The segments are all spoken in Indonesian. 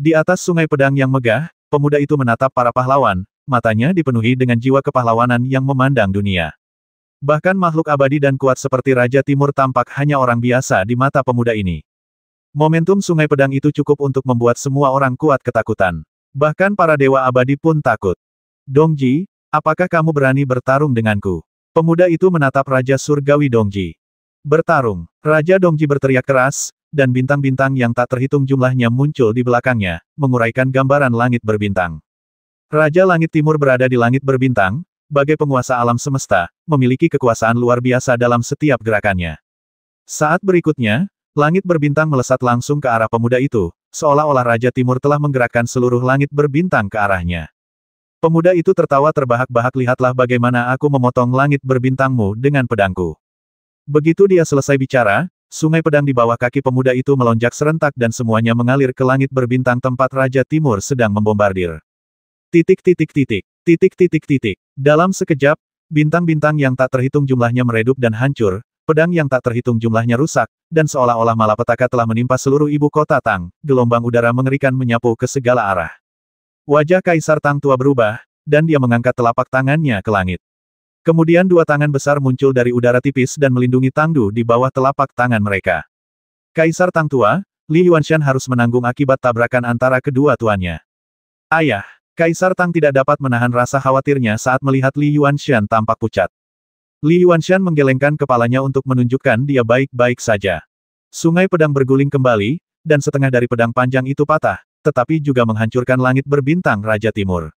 Di atas sungai pedang yang megah, pemuda itu menatap para pahlawan, matanya dipenuhi dengan jiwa kepahlawanan yang memandang dunia. Bahkan makhluk abadi dan kuat seperti Raja Timur tampak hanya orang biasa di mata pemuda ini. Momentum sungai pedang itu cukup untuk membuat semua orang kuat ketakutan. Bahkan para dewa abadi pun takut. Dongji, apakah kamu berani bertarung denganku? Pemuda itu menatap Raja Surgawi Dongji. Bertarung. Raja Dongji berteriak keras, dan bintang-bintang yang tak terhitung jumlahnya muncul di belakangnya, menguraikan gambaran langit berbintang. Raja Langit Timur berada di langit berbintang, sebagai penguasa alam semesta, memiliki kekuasaan luar biasa dalam setiap gerakannya. Saat berikutnya, langit berbintang melesat langsung ke arah pemuda itu, seolah-olah Raja Timur telah menggerakkan seluruh langit berbintang ke arahnya. Pemuda itu tertawa terbahak-bahak, lihatlah bagaimana aku memotong langit berbintangmu dengan pedangku. Begitu dia selesai bicara, sungai pedang di bawah kaki pemuda itu melonjak serentak dan semuanya mengalir ke langit berbintang tempat Raja Timur sedang membombardir. Titik. Dalam sekejap, bintang-bintang yang tak terhitung jumlahnya meredup dan hancur, pedang yang tak terhitung jumlahnya rusak, dan seolah-olah malapetaka telah menimpa seluruh ibu kota Tang, gelombang udara mengerikan menyapu ke segala arah. Wajah Kaisar Tang tua berubah, dan dia mengangkat telapak tangannya ke langit. Kemudian dua tangan besar muncul dari udara tipis dan melindungi Tangdu di bawah telapak tangan mereka. Kaisar Tang tua, Li Yuanshan harus menanggung akibat tabrakan antara kedua tuannya. Ayah, Kaisar Tang tidak dapat menahan rasa khawatirnya saat melihat Li Yuanshan tampak pucat. Li Yuanshan menggelengkan kepalanya untuk menunjukkan dia baik-baik saja. Sungai pedang berguling kembali, dan setengah dari pedang panjang itu patah, tetapi juga menghancurkan langit berbintang Raja Timur.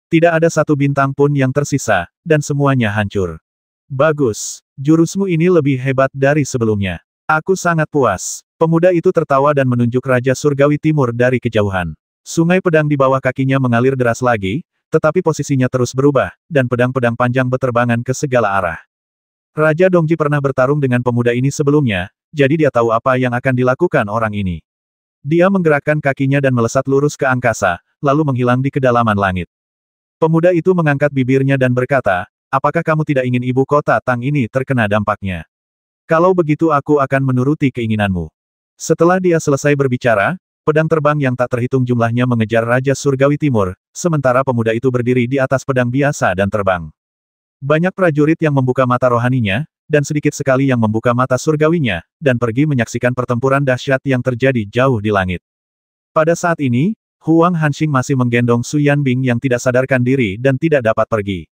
Tidak ada satu bintang pun yang tersisa, dan semuanya hancur. Bagus, jurusmu ini lebih hebat dari sebelumnya. Aku sangat puas. Pemuda itu tertawa dan menunjuk Raja Surgawi Timur dari kejauhan. Sungai pedang di bawah kakinya mengalir deras lagi, tetapi posisinya terus berubah, dan pedang-pedang panjang berterbangan ke segala arah. Raja Dongji pernah bertarung dengan pemuda ini sebelumnya, jadi dia tahu apa yang akan dilakukan orang ini. Dia menggerakkan kakinya dan melesat lurus ke angkasa, lalu menghilang di kedalaman langit. Pemuda itu mengangkat bibirnya dan berkata, apakah kamu tidak ingin ibu kota Tang ini terkena dampaknya? Kalau begitu aku akan menuruti keinginanmu. Setelah dia selesai berbicara, pedang terbang yang tak terhitung jumlahnya mengejar Raja Surgawi Timur, sementara pemuda itu berdiri di atas pedang biasa dan terbang. Banyak prajurit yang membuka mata rohaninya, dan sedikit sekali yang membuka mata surgawinya, dan pergi menyaksikan pertempuran dahsyat yang terjadi jauh di langit. Pada saat ini, Huang Hanxing masih menggendong Su Yanbing yang tidak sadarkan diri dan tidak dapat pergi.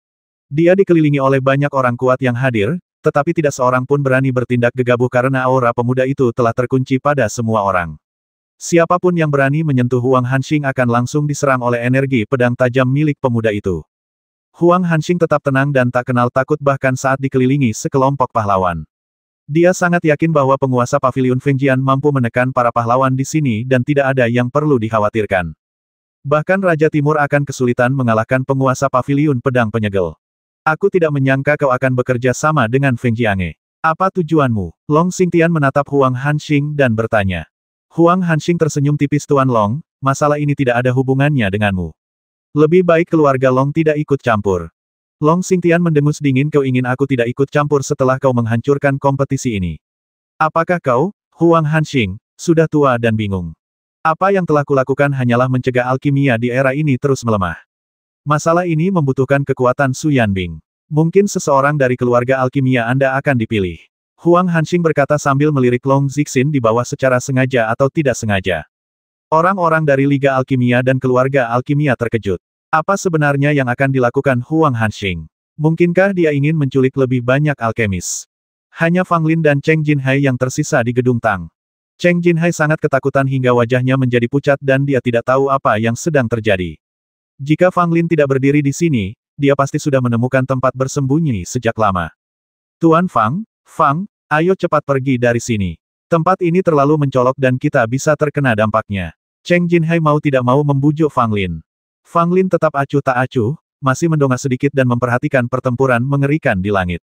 Dia dikelilingi oleh banyak orang kuat yang hadir, tetapi tidak seorang pun berani bertindak gegabah karena aura pemuda itu telah terkunci pada semua orang. Siapapun yang berani menyentuh Huang Hanxing akan langsung diserang oleh energi pedang tajam milik pemuda itu. Huang Hanxing tetap tenang dan tak kenal takut bahkan saat dikelilingi sekelompok pahlawan. Dia sangat yakin bahwa penguasa Paviliun Fengjian mampu menekan para pahlawan di sini dan tidak ada yang perlu dikhawatirkan. Bahkan Raja Timur akan kesulitan mengalahkan penguasa Paviliun Pedang Penyegel. Aku tidak menyangka kau akan bekerja sama dengan Feng Jiange. Apa tujuanmu? Long Xingtian menatap Huang Hanxing dan bertanya. Huang Hanxing tersenyum tipis, Tuan Long, masalah ini tidak ada hubungannya denganmu. Lebih baik keluarga Long tidak ikut campur. Long Xingtian mendengus dingin, kau ingin aku tidak ikut campur setelah kau menghancurkan kompetisi ini. Apakah kau, Huang Hanxing, sudah tua dan bingung? Apa yang telah kulakukan hanyalah mencegah alkimia di era ini terus melemah. Masalah ini membutuhkan kekuatan Su Yanbing. Mungkin seseorang dari keluarga alkimia Anda akan dipilih. Huang Hanxing berkata sambil melirik Long Zixin di bawah secara sengaja atau tidak sengaja. Orang-orang dari Liga Alkimia dan keluarga alkimia terkejut. Apa sebenarnya yang akan dilakukan Huang Hanxing? Mungkinkah dia ingin menculik lebih banyak alkemis? Hanya Fang Lin dan Cheng Jinhai yang tersisa di gedung Tang. Cheng Jinhai sangat ketakutan hingga wajahnya menjadi pucat dan dia tidak tahu apa yang sedang terjadi. Jika Fang Lin tidak berdiri di sini, dia pasti sudah menemukan tempat bersembunyi sejak lama. Tuan Fang, ayo cepat pergi dari sini. Tempat ini terlalu mencolok dan kita bisa terkena dampaknya. Cheng Jinhai mau tidak mau membujuk Fang Lin. Fang Lin tetap acuh tak acuh, masih mendongak sedikit dan memperhatikan pertempuran mengerikan di langit.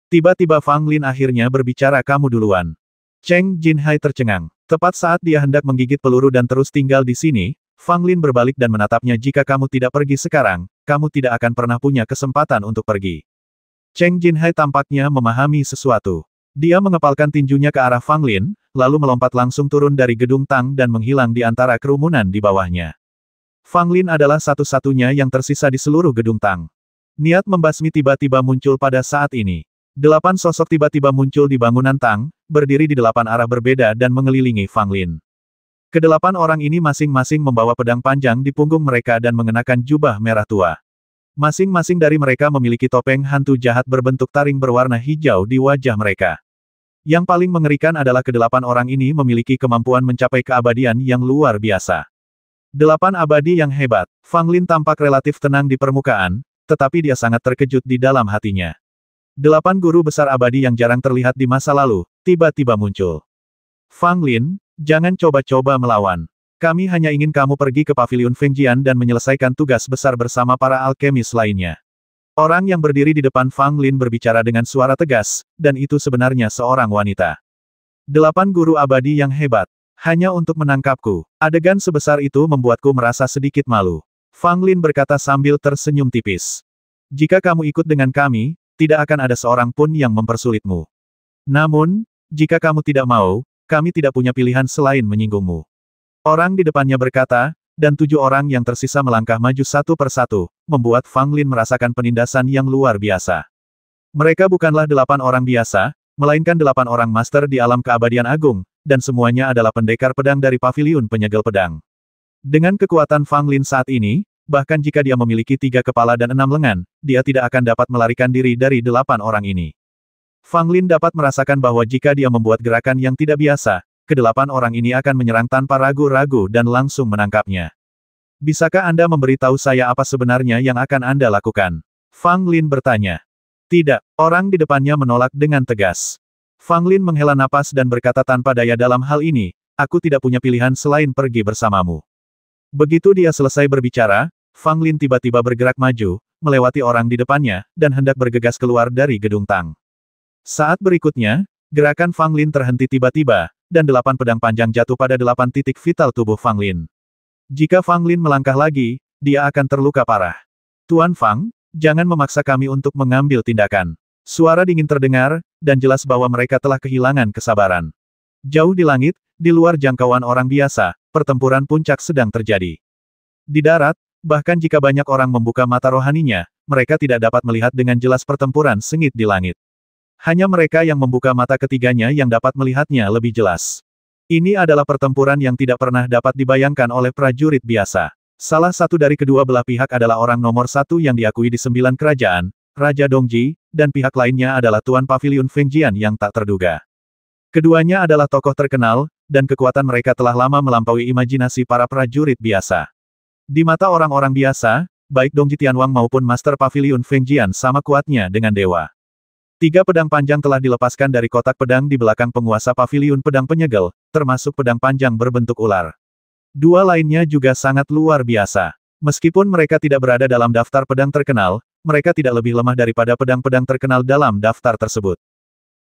Tiba-tiba Fang Lin akhirnya berbicara, kamu duluan. Cheng Jinhai tercengang. Tepat saat dia hendak menggigit peluru dan terus tinggal di sini, Fang Lin berbalik dan menatapnya, jika kamu tidak pergi sekarang, kamu tidak akan pernah punya kesempatan untuk pergi. Cheng Jinhai tampaknya memahami sesuatu. Dia mengepalkan tinjunya ke arah Fang Lin, lalu melompat langsung turun dari gedung Tang dan menghilang di antara kerumunan di bawahnya. Fang Lin adalah satu-satunya yang tersisa di seluruh gedung Tang. Niat membasmi tiba-tiba muncul pada saat ini. 8 sosok tiba-tiba muncul di bangunan Tang, berdiri di 8 arah berbeda dan mengelilingi Fang Lin. Kedelapan orang ini masing-masing membawa pedang panjang di punggung mereka dan mengenakan jubah merah tua. Masing-masing dari mereka memiliki topeng hantu jahat berbentuk taring berwarna hijau di wajah mereka. Yang paling mengerikan adalah kedelapan orang ini memiliki kemampuan mencapai keabadian yang luar biasa. 8 abadi yang hebat. Fang Lin tampak relatif tenang di permukaan, tetapi dia sangat terkejut di dalam hatinya. 8 guru besar abadi yang jarang terlihat di masa lalu, tiba-tiba muncul. Fang Lin, jangan coba-coba melawan. Kami hanya ingin kamu pergi ke paviliun Fengjian dan menyelesaikan tugas besar bersama para alkemis lainnya. Orang yang berdiri di depan Fang Lin berbicara dengan suara tegas, dan itu sebenarnya seorang wanita. 8 guru abadi yang hebat. Hanya untuk menangkapku. Adegan sebesar itu membuatku merasa sedikit malu. Fang Lin berkata sambil tersenyum tipis. Jika kamu ikut dengan kami, tidak akan ada seorang pun yang mempersulitmu. Namun, jika kamu tidak mau, kami tidak punya pilihan selain menyinggungmu. Orang di depannya berkata, dan 7 orang yang tersisa melangkah maju satu persatu, membuat Fang Lin merasakan penindasan yang luar biasa. Mereka bukanlah 8 orang biasa, melainkan 8 orang master di alam keabadian agung, dan semuanya adalah pendekar pedang dari paviliun penyegel pedang. Dengan kekuatan Fang Lin saat ini, bahkan jika dia memiliki 3 kepala dan 6 lengan, dia tidak akan dapat melarikan diri dari 8 orang ini. Fang Lin dapat merasakan bahwa jika dia membuat gerakan yang tidak biasa, ke-8 orang ini akan menyerang tanpa ragu-ragu dan langsung menangkapnya. Bisakah Anda memberitahu saya apa sebenarnya yang akan Anda lakukan? Fang Lin bertanya. Tidak, orang di depannya menolak dengan tegas. Fang Lin menghela napas dan berkata tanpa daya dalam hal ini, aku tidak punya pilihan selain pergi bersamamu. Begitu dia selesai berbicara, Fang Lin tiba-tiba bergerak maju, melewati orang di depannya, dan hendak bergegas keluar dari gedung Tang. Saat berikutnya, gerakan Fang Lin terhenti tiba-tiba, dan 8 pedang panjang jatuh pada 8 titik vital tubuh Fang Lin. Jika Fang Lin melangkah lagi, dia akan terluka parah. Tuan Fang, jangan memaksa kami untuk mengambil tindakan. Suara dingin terdengar, dan jelas bahwa mereka telah kehilangan kesabaran. Jauh di langit, di luar jangkauan orang biasa, pertempuran puncak sedang terjadi. Di darat, bahkan jika banyak orang membuka mata rohaninya, mereka tidak dapat melihat dengan jelas pertempuran sengit di langit. Hanya mereka yang membuka mata ketiganya yang dapat melihatnya lebih jelas. Ini adalah pertempuran yang tidak pernah dapat dibayangkan oleh prajurit biasa. Salah satu dari kedua belah pihak adalah orang nomor 1 yang diakui di 9 kerajaan, Raja Dongji, dan pihak lainnya adalah Tuan Paviliun Fengjian yang tak terduga. Keduanya adalah tokoh terkenal, dan kekuatan mereka telah lama melampaui imajinasi para prajurit biasa. Di mata orang-orang biasa, baik Dongji Tianwang maupun Master Paviliun Fengjian sama kuatnya dengan dewa. 3 pedang panjang telah dilepaskan dari kotak pedang di belakang penguasa paviliun pedang penyegel, termasuk pedang panjang berbentuk ular. 2 lainnya juga sangat luar biasa. Meskipun mereka tidak berada dalam daftar pedang terkenal, mereka tidak lebih lemah daripada pedang-pedang terkenal dalam daftar tersebut.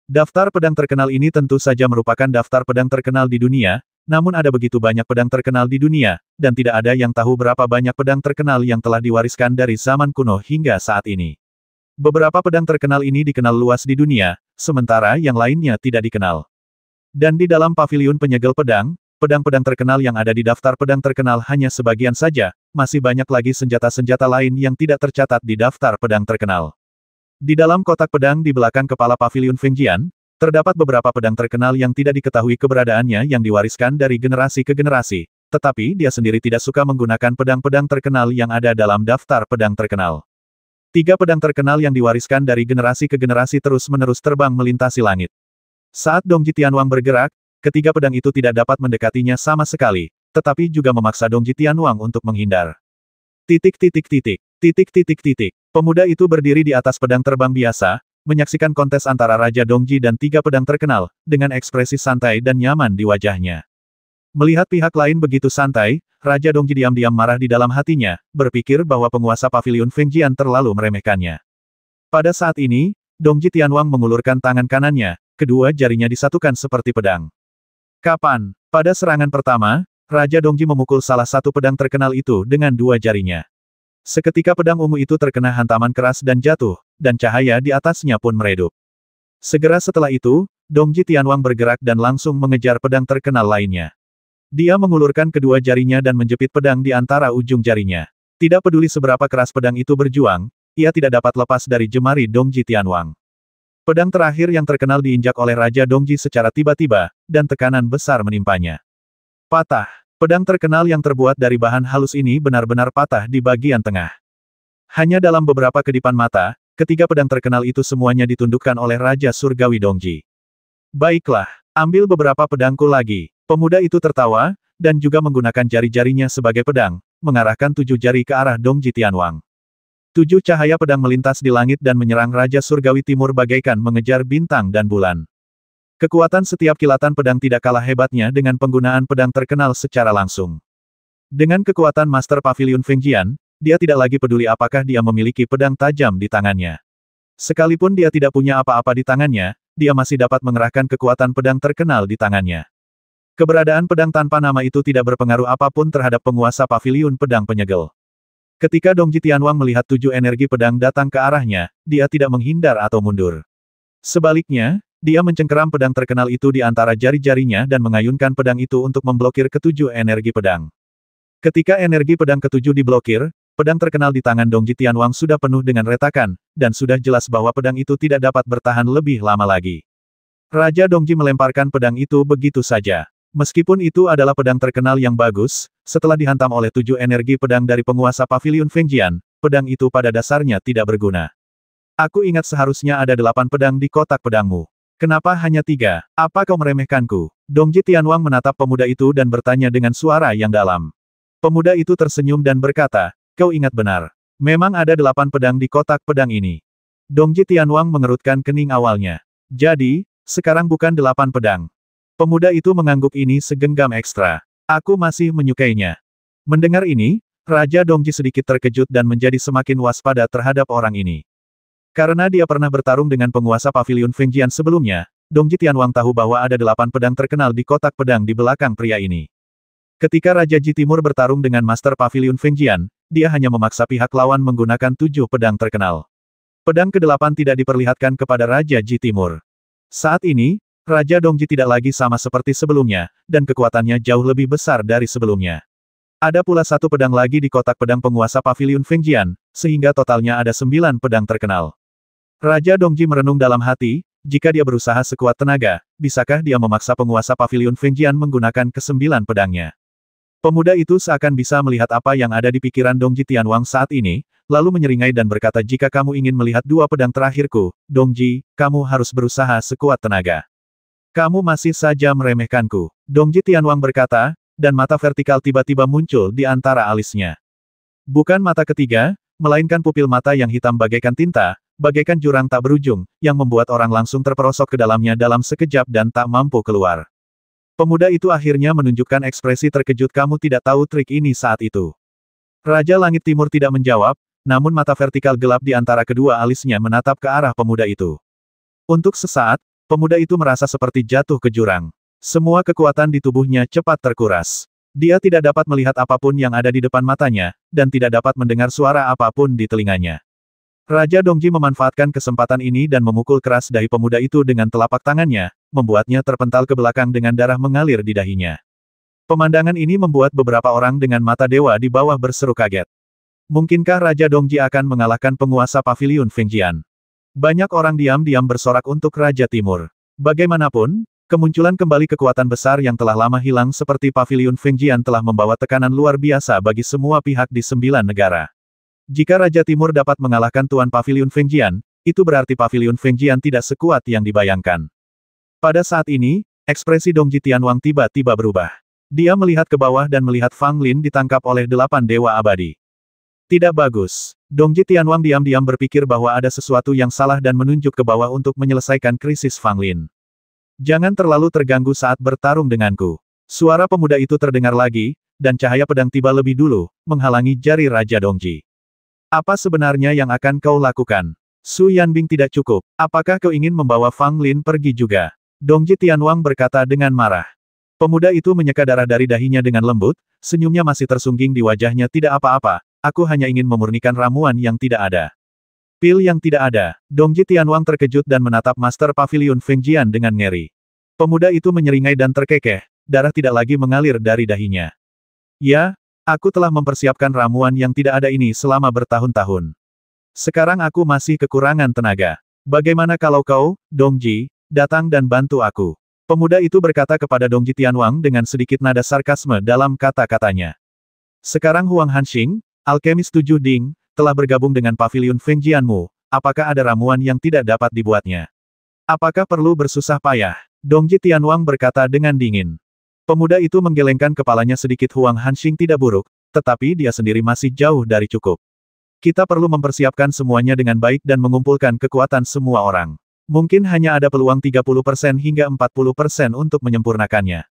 Daftar pedang terkenal ini tentu saja merupakan daftar pedang terkenal di dunia, namun ada begitu banyak pedang terkenal di dunia, dan tidak ada yang tahu berapa banyak pedang terkenal yang telah diwariskan dari zaman kuno hingga saat ini. Beberapa pedang terkenal ini dikenal luas di dunia, sementara yang lainnya tidak dikenal. Dan di dalam paviliun penyegel pedang, pedang-pedang terkenal yang ada di daftar pedang terkenal hanya sebagian saja, masih banyak lagi senjata-senjata lain yang tidak tercatat di daftar pedang terkenal. Di dalam kotak pedang di belakang kepala paviliun Fengjian, terdapat beberapa pedang terkenal yang tidak diketahui keberadaannya yang diwariskan dari generasi ke generasi, tetapi dia sendiri tidak suka menggunakan pedang-pedang terkenal yang ada dalam daftar pedang terkenal. 3 pedang terkenal yang diwariskan dari generasi ke generasi terus-menerus terbang melintasi langit. Saat Dongji Tianwang bergerak, ketiga pedang itu tidak dapat mendekatinya sama sekali, tetapi juga memaksa Dongji Tianwang untuk menghindar. Pemuda itu berdiri di atas pedang terbang biasa, menyaksikan kontes antara Raja Dongji dan 3 pedang terkenal, dengan ekspresi santai dan nyaman di wajahnya. Melihat pihak lain begitu santai, Raja Dongji diam-diam marah di dalam hatinya, berpikir bahwa penguasa paviliun Fengjian terlalu meremehkannya. Pada saat ini, Dongji Tianwang mengulurkan tangan kanannya, kedua jarinya disatukan seperti pedang. Kapan? Pada serangan pertama, Raja Dongji memukul salah satu pedang terkenal itu dengan 2 jarinya. Seketika pedang ungu itu terkena hantaman keras dan jatuh, dan cahaya di atasnya pun meredup. Segera setelah itu, Dongji Tianwang bergerak dan langsung mengejar pedang terkenal lainnya. Dia mengulurkan kedua jarinya dan menjepit pedang di antara ujung jarinya. Tidak peduli seberapa keras pedang itu berjuang, ia tidak dapat lepas dari jemari Dongji Tianwang. Pedang terakhir yang terkenal diinjak oleh Raja Dongji secara tiba-tiba, dan tekanan besar menimpanya. Patah. Pedang terkenal yang terbuat dari bahan halus ini benar-benar patah di bagian tengah. Hanya dalam beberapa kedipan mata, ketiga pedang terkenal itu semuanya ditundukkan oleh Raja Surgawi Dongji. Baiklah, ambil beberapa pedangku lagi. Pemuda itu tertawa, dan juga menggunakan jari-jarinya sebagai pedang, mengarahkan 7 jari ke arah Dongji Tianwang. 7 cahaya pedang melintas di langit dan menyerang Raja Surgawi Timur bagaikan mengejar bintang dan bulan. Kekuatan setiap kilatan pedang tidak kalah hebatnya dengan penggunaan pedang terkenal secara langsung. Dengan kekuatan Master Pavilion Fengjian, dia tidak lagi peduli apakah dia memiliki pedang tajam di tangannya. Sekalipun dia tidak punya apa-apa di tangannya, dia masih dapat mengerahkan kekuatan pedang terkenal di tangannya. Keberadaan pedang tanpa nama itu tidak berpengaruh apapun terhadap penguasa Pavilion Pedang Penyegel. Ketika Dongji Tianwang melihat 7 energi pedang datang ke arahnya, dia tidak menghindar atau mundur. Sebaliknya, dia mencengkeram pedang terkenal itu di antara jari-jarinya dan mengayunkan pedang itu untuk memblokir ketujuh energi pedang. Ketika energi pedang ketujuh diblokir, pedang terkenal di tangan Dongji Tianwang sudah penuh dengan retakan, dan sudah jelas bahwa pedang itu tidak dapat bertahan lebih lama lagi. Raja Dongji melemparkan pedang itu begitu saja. Meskipun itu adalah pedang terkenal yang bagus, setelah dihantam oleh 7 energi pedang dari penguasa Pavilion Fengjian, pedang itu pada dasarnya tidak berguna. Aku ingat seharusnya ada 8 pedang di kotak pedangmu. Kenapa hanya 3? Apa kau meremehkanku? Dongji Tianwang menatap pemuda itu dan bertanya dengan suara yang dalam. Pemuda itu tersenyum dan berkata, kau ingat benar. Memang ada 8 pedang di kotak pedang ini. Dongji Tianwang mengerutkan kening awalnya. Jadi, sekarang bukan 8 pedang. Pemuda itu mengangguk ini segenggam ekstra. Aku masih menyukainya. Mendengar ini, Raja Dongji sedikit terkejut dan menjadi semakin waspada terhadap orang ini. Karena dia pernah bertarung dengan penguasa Pavilion Fengjian sebelumnya, Dongji Tianwang tahu bahwa ada 8 pedang terkenal di kotak pedang di belakang pria ini. Ketika Raja Ji Timur bertarung dengan Master Pavilion Fengjian, dia hanya memaksa pihak lawan menggunakan 7 pedang terkenal. Pedang ke-8 tidak diperlihatkan kepada Raja Ji Timur. Saat ini, Raja Dongji tidak lagi sama seperti sebelumnya, dan kekuatannya jauh lebih besar dari sebelumnya. Ada pula 1 pedang lagi di kotak pedang penguasa Pavilion Fengjian, sehingga totalnya ada 9 pedang terkenal. Raja Dongji merenung dalam hati, jika dia berusaha sekuat tenaga, bisakah dia memaksa penguasa Pavilion Fengjian menggunakan ke-9 pedangnya? Pemuda itu seakan bisa melihat apa yang ada di pikiran Dongji Tianwang saat ini, lalu menyeringai dan berkata jika kamu ingin melihat 2 pedang terakhirku, Dongji, kamu harus berusaha sekuat tenaga. Kamu masih saja meremehkanku. Dongji Tianwang berkata, dan mata vertikal tiba-tiba muncul di antara alisnya. Bukan mata ketiga, melainkan pupil mata yang hitam bagaikan tinta, bagaikan jurang tak berujung, yang membuat orang langsung terperosok ke dalamnya dalam sekejap dan tak mampu keluar. Pemuda itu akhirnya menunjukkan ekspresi terkejut kamu tidak tahu trik ini saat itu. Raja Langit Timur tidak menjawab, namun mata vertikal gelap di antara kedua alisnya menatap ke arah pemuda itu. Untuk sesaat, pemuda itu merasa seperti jatuh ke jurang. Semua kekuatan di tubuhnya cepat terkuras. Dia tidak dapat melihat apapun yang ada di depan matanya, dan tidak dapat mendengar suara apapun di telinganya. Raja Dongji memanfaatkan kesempatan ini dan memukul keras dahi pemuda itu dengan telapak tangannya, membuatnya terpental ke belakang dengan darah mengalir di dahinya. Pemandangan ini membuat beberapa orang dengan mata dewa di bawah berseru kaget. Mungkinkah Raja Dongji akan mengalahkan penguasa Pavilion Fengjian? Banyak orang diam-diam bersorak untuk Raja Timur. Bagaimanapun, kemunculan kembali kekuatan besar yang telah lama hilang seperti Pavilion Fengjian telah membawa tekanan luar biasa bagi semua pihak di 9 negara. Jika Raja Timur dapat mengalahkan Tuan Pavilion Fengjian, itu berarti Pavilion Fengjian tidak sekuat yang dibayangkan. Pada saat ini, ekspresi Dongji Tianwang tiba-tiba berubah. Dia melihat ke bawah dan melihat Fang Lin ditangkap oleh 8 dewa abadi. Tidak bagus. Dongji Tianwang diam-diam berpikir bahwa ada sesuatu yang salah dan menunjuk ke bawah untuk menyelesaikan krisis Fang Lin. Jangan terlalu terganggu saat bertarung denganku. Suara pemuda itu terdengar lagi, dan cahaya pedang tiba lebih dulu, menghalangi jari Raja Dongji. Apa sebenarnya yang akan kau lakukan? Su Yanbing tidak cukup. Apakah kau ingin membawa Fang Lin pergi juga? Dongji Tianwang berkata dengan marah. Pemuda itu menyeka darah dari dahinya dengan lembut, senyumnya masih tersungging di wajahnya tidak apa-apa, aku hanya ingin memurnikan ramuan yang tidak ada. Pil yang tidak ada. Dongji Tianwang terkejut dan menatap Master Pavilion Fengjian dengan ngeri. Pemuda itu menyeringai dan terkekeh, darah tidak lagi mengalir dari dahinya. Ya, aku telah mempersiapkan ramuan yang tidak ada ini selama bertahun-tahun. Sekarang aku masih kekurangan tenaga. Bagaimana kalau kau, Dongji, datang dan bantu aku? Pemuda itu berkata kepada Dongji Tianwang dengan sedikit nada sarkasme dalam kata-katanya. Sekarang Huang Hanxing, alkemis 7 Ding, telah bergabung dengan Pavilion Fengjianmu. Apakah ada ramuan yang tidak dapat dibuatnya? Apakah perlu bersusah payah? Dongji Tianwang berkata dengan dingin. Pemuda itu menggelengkan kepalanya sedikit. Huang Hanxing tidak buruk, tetapi dia sendiri masih jauh dari cukup. Kita perlu mempersiapkan semuanya dengan baik dan mengumpulkan kekuatan semua orang. Mungkin hanya ada peluang 30% hingga 40% untuk menyempurnakannya.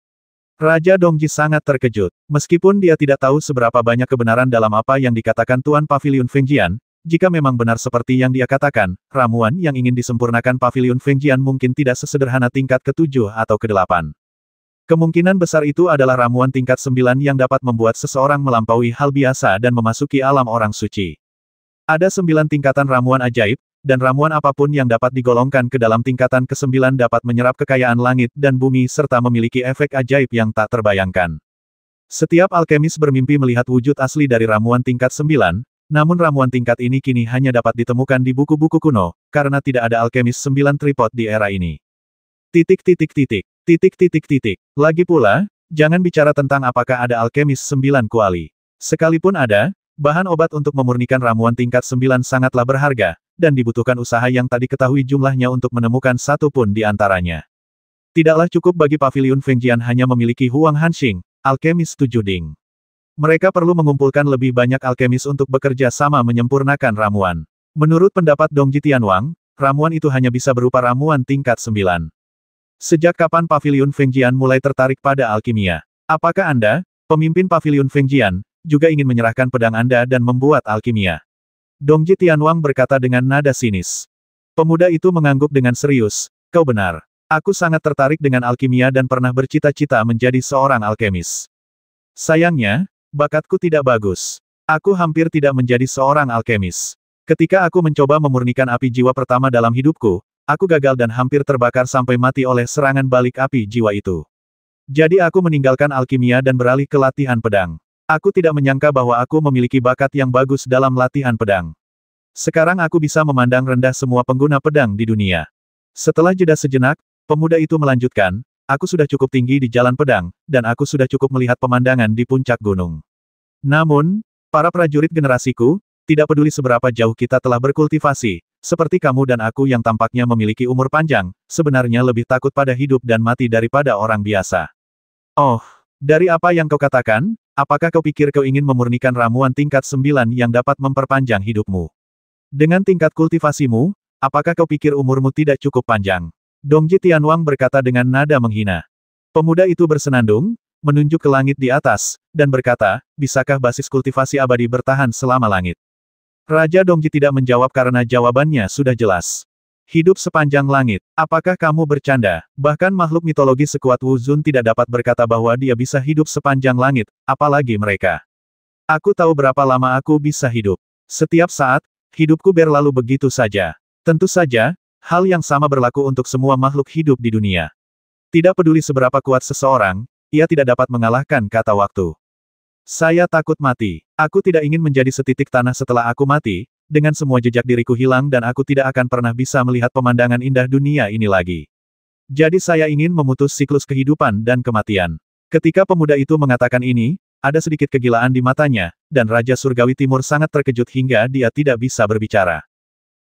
Raja Dongji sangat terkejut. Meskipun dia tidak tahu seberapa banyak kebenaran dalam apa yang dikatakan Tuan Pavilion Fengjian, jika memang benar seperti yang dia katakan, ramuan yang ingin disempurnakan Pavilion Fengjian mungkin tidak sesederhana tingkat ke-7 atau ke-8. Kemungkinan besar itu adalah ramuan tingkat 9 yang dapat membuat seseorang melampaui hal biasa dan memasuki alam orang suci. Ada 9 tingkatan ramuan ajaib, dan ramuan apapun yang dapat digolongkan ke dalam tingkatan ke-9 dapat menyerap kekayaan langit dan bumi serta memiliki efek ajaib yang tak terbayangkan. Setiap alkemis bermimpi melihat wujud asli dari ramuan tingkat 9, namun ramuan tingkat ini kini hanya dapat ditemukan di buku-buku kuno, karena tidak ada alkemis 9 tripod di era ini. Lagi pula, jangan bicara tentang apakah ada alkemis 9 kuali. Sekalipun ada, bahan obat untuk memurnikan ramuan tingkat 9 sangatlah berharga, dan dibutuhkan usaha yang tak diketahui jumlahnya untuk menemukan satu pun di antaranya. Tidaklah cukup bagi Pavilion Fengjian hanya memiliki Huang Hanxing, alkemis 7 Ding. Mereka perlu mengumpulkan lebih banyak alkemis untuk bekerja sama menyempurnakan ramuan. Menurut pendapat Dongji Tianwang, ramuan itu hanya bisa berupa ramuan tingkat 9. Sejak kapan Pavilion Fengjian mulai tertarik pada alkimia? Apakah Anda, pemimpin Pavilion Fengjian, juga ingin menyerahkan pedang Anda dan membuat alkimia? Dongji Tianwang berkata dengan nada sinis. Pemuda itu mengangguk dengan serius. Kau benar. Aku sangat tertarik dengan alkimia dan pernah bercita-cita menjadi seorang alkemis. Sayangnya, bakatku tidak bagus. Aku hampir tidak menjadi seorang alkemis. Ketika aku mencoba memurnikan api jiwa pertama dalam hidupku, aku gagal dan hampir terbakar sampai mati oleh serangan balik api jiwa itu. Jadi aku meninggalkan alkimia dan beralih ke latihan pedang. Aku tidak menyangka bahwa aku memiliki bakat yang bagus dalam latihan pedang. Sekarang aku bisa memandang rendah semua pengguna pedang di dunia. Setelah jeda sejenak, pemuda itu melanjutkan, aku sudah cukup tinggi di jalan pedang, dan aku sudah cukup melihat pemandangan di puncak gunung. Namun, para prajurit generasiku, tidak peduli seberapa jauh kita telah berkultivasi, seperti kamu dan aku yang tampaknya memiliki umur panjang, sebenarnya lebih takut pada hidup dan mati daripada orang biasa. Oh, dari apa yang kau katakan, apakah kau pikir kau ingin memurnikan ramuan tingkat 9 yang dapat memperpanjang hidupmu? Dengan tingkat kultivasimu, apakah kau pikir umurmu tidak cukup panjang? Dongji Tianwang berkata dengan nada menghina. Pemuda itu bersenandung, menunjuk ke langit di atas, dan berkata, bisakah basis kultivasi abadi bertahan selama langit? Raja Dongji tidak menjawab karena jawabannya sudah jelas. Hidup sepanjang langit. Apakah kamu bercanda? Bahkan makhluk mitologi sekuat Wu Zun tidak dapat berkata bahwa dia bisa hidup sepanjang langit, apalagi mereka. Aku tahu berapa lama aku bisa hidup. Setiap saat, hidupku berlalu begitu saja. Tentu saja, hal yang sama berlaku untuk semua makhluk hidup di dunia. Tidak peduli seberapa kuat seseorang, ia tidak dapat mengalahkan kata waktu. Saya takut mati. Aku tidak ingin menjadi setitik tanah setelah aku mati, dengan semua jejak diriku hilang dan aku tidak akan pernah bisa melihat pemandangan indah dunia ini lagi. Jadi saya ingin memutus siklus kehidupan dan kematian. Ketika pemuda itu mengatakan ini, ada sedikit kegilaan di matanya, dan Raja Surgawi Timur sangat terkejut hingga dia tidak bisa berbicara.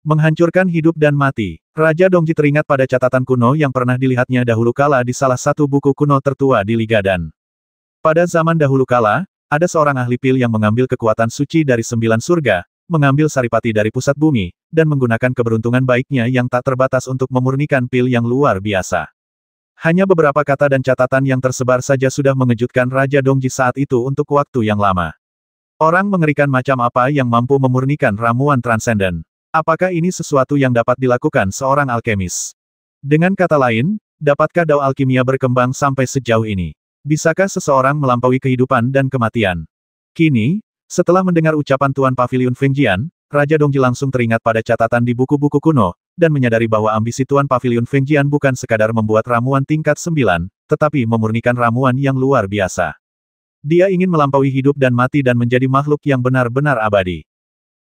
Menghancurkan hidup dan mati. Raja Dongji teringat pada catatan kuno yang pernah dilihatnya dahulu kala di salah satu buku kuno tertua di Ligadan. Pada zaman dahulu kala, ada seorang ahli pil yang mengambil kekuatan suci dari 9 surga, mengambil saripati dari pusat bumi, dan menggunakan keberuntungan baiknya yang tak terbatas untuk memurnikan pil yang luar biasa. Hanya beberapa kata dan catatan yang tersebar saja sudah mengejutkan Raja Dongji saat itu untuk waktu yang lama. Orang mengerikan macam apa yang mampu memurnikan ramuan transenden? Apakah ini sesuatu yang dapat dilakukan seorang alkemis? Dengan kata lain, dapatkah dao alkimia berkembang sampai sejauh ini? Bisakah seseorang melampaui kehidupan dan kematian? Kini, setelah mendengar ucapan Tuan Pavilion Fengjian, Raja Dongji langsung teringat pada catatan di buku-buku kuno, dan menyadari bahwa ambisi Tuan Paviliun Fengjian bukan sekadar membuat ramuan tingkat 9, tetapi memurnikan ramuan yang luar biasa. Dia ingin melampaui hidup dan mati dan menjadi makhluk yang benar-benar abadi.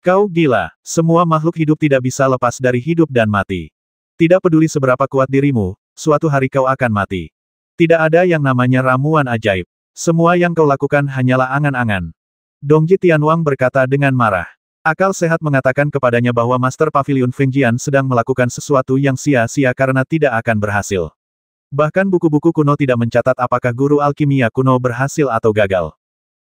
Kau gila, semua makhluk hidup tidak bisa lepas dari hidup dan mati. Tidak peduli seberapa kuat dirimu, suatu hari kau akan mati. Tidak ada yang namanya ramuan ajaib. Semua yang kau lakukan hanyalah angan-angan. Dongji Tianwang berkata dengan marah. Akal sehat mengatakan kepadanya bahwa Master Paviliun Fengjian sedang melakukan sesuatu yang sia-sia karena tidak akan berhasil. Bahkan buku-buku kuno tidak mencatat apakah guru alkimia kuno berhasil atau gagal.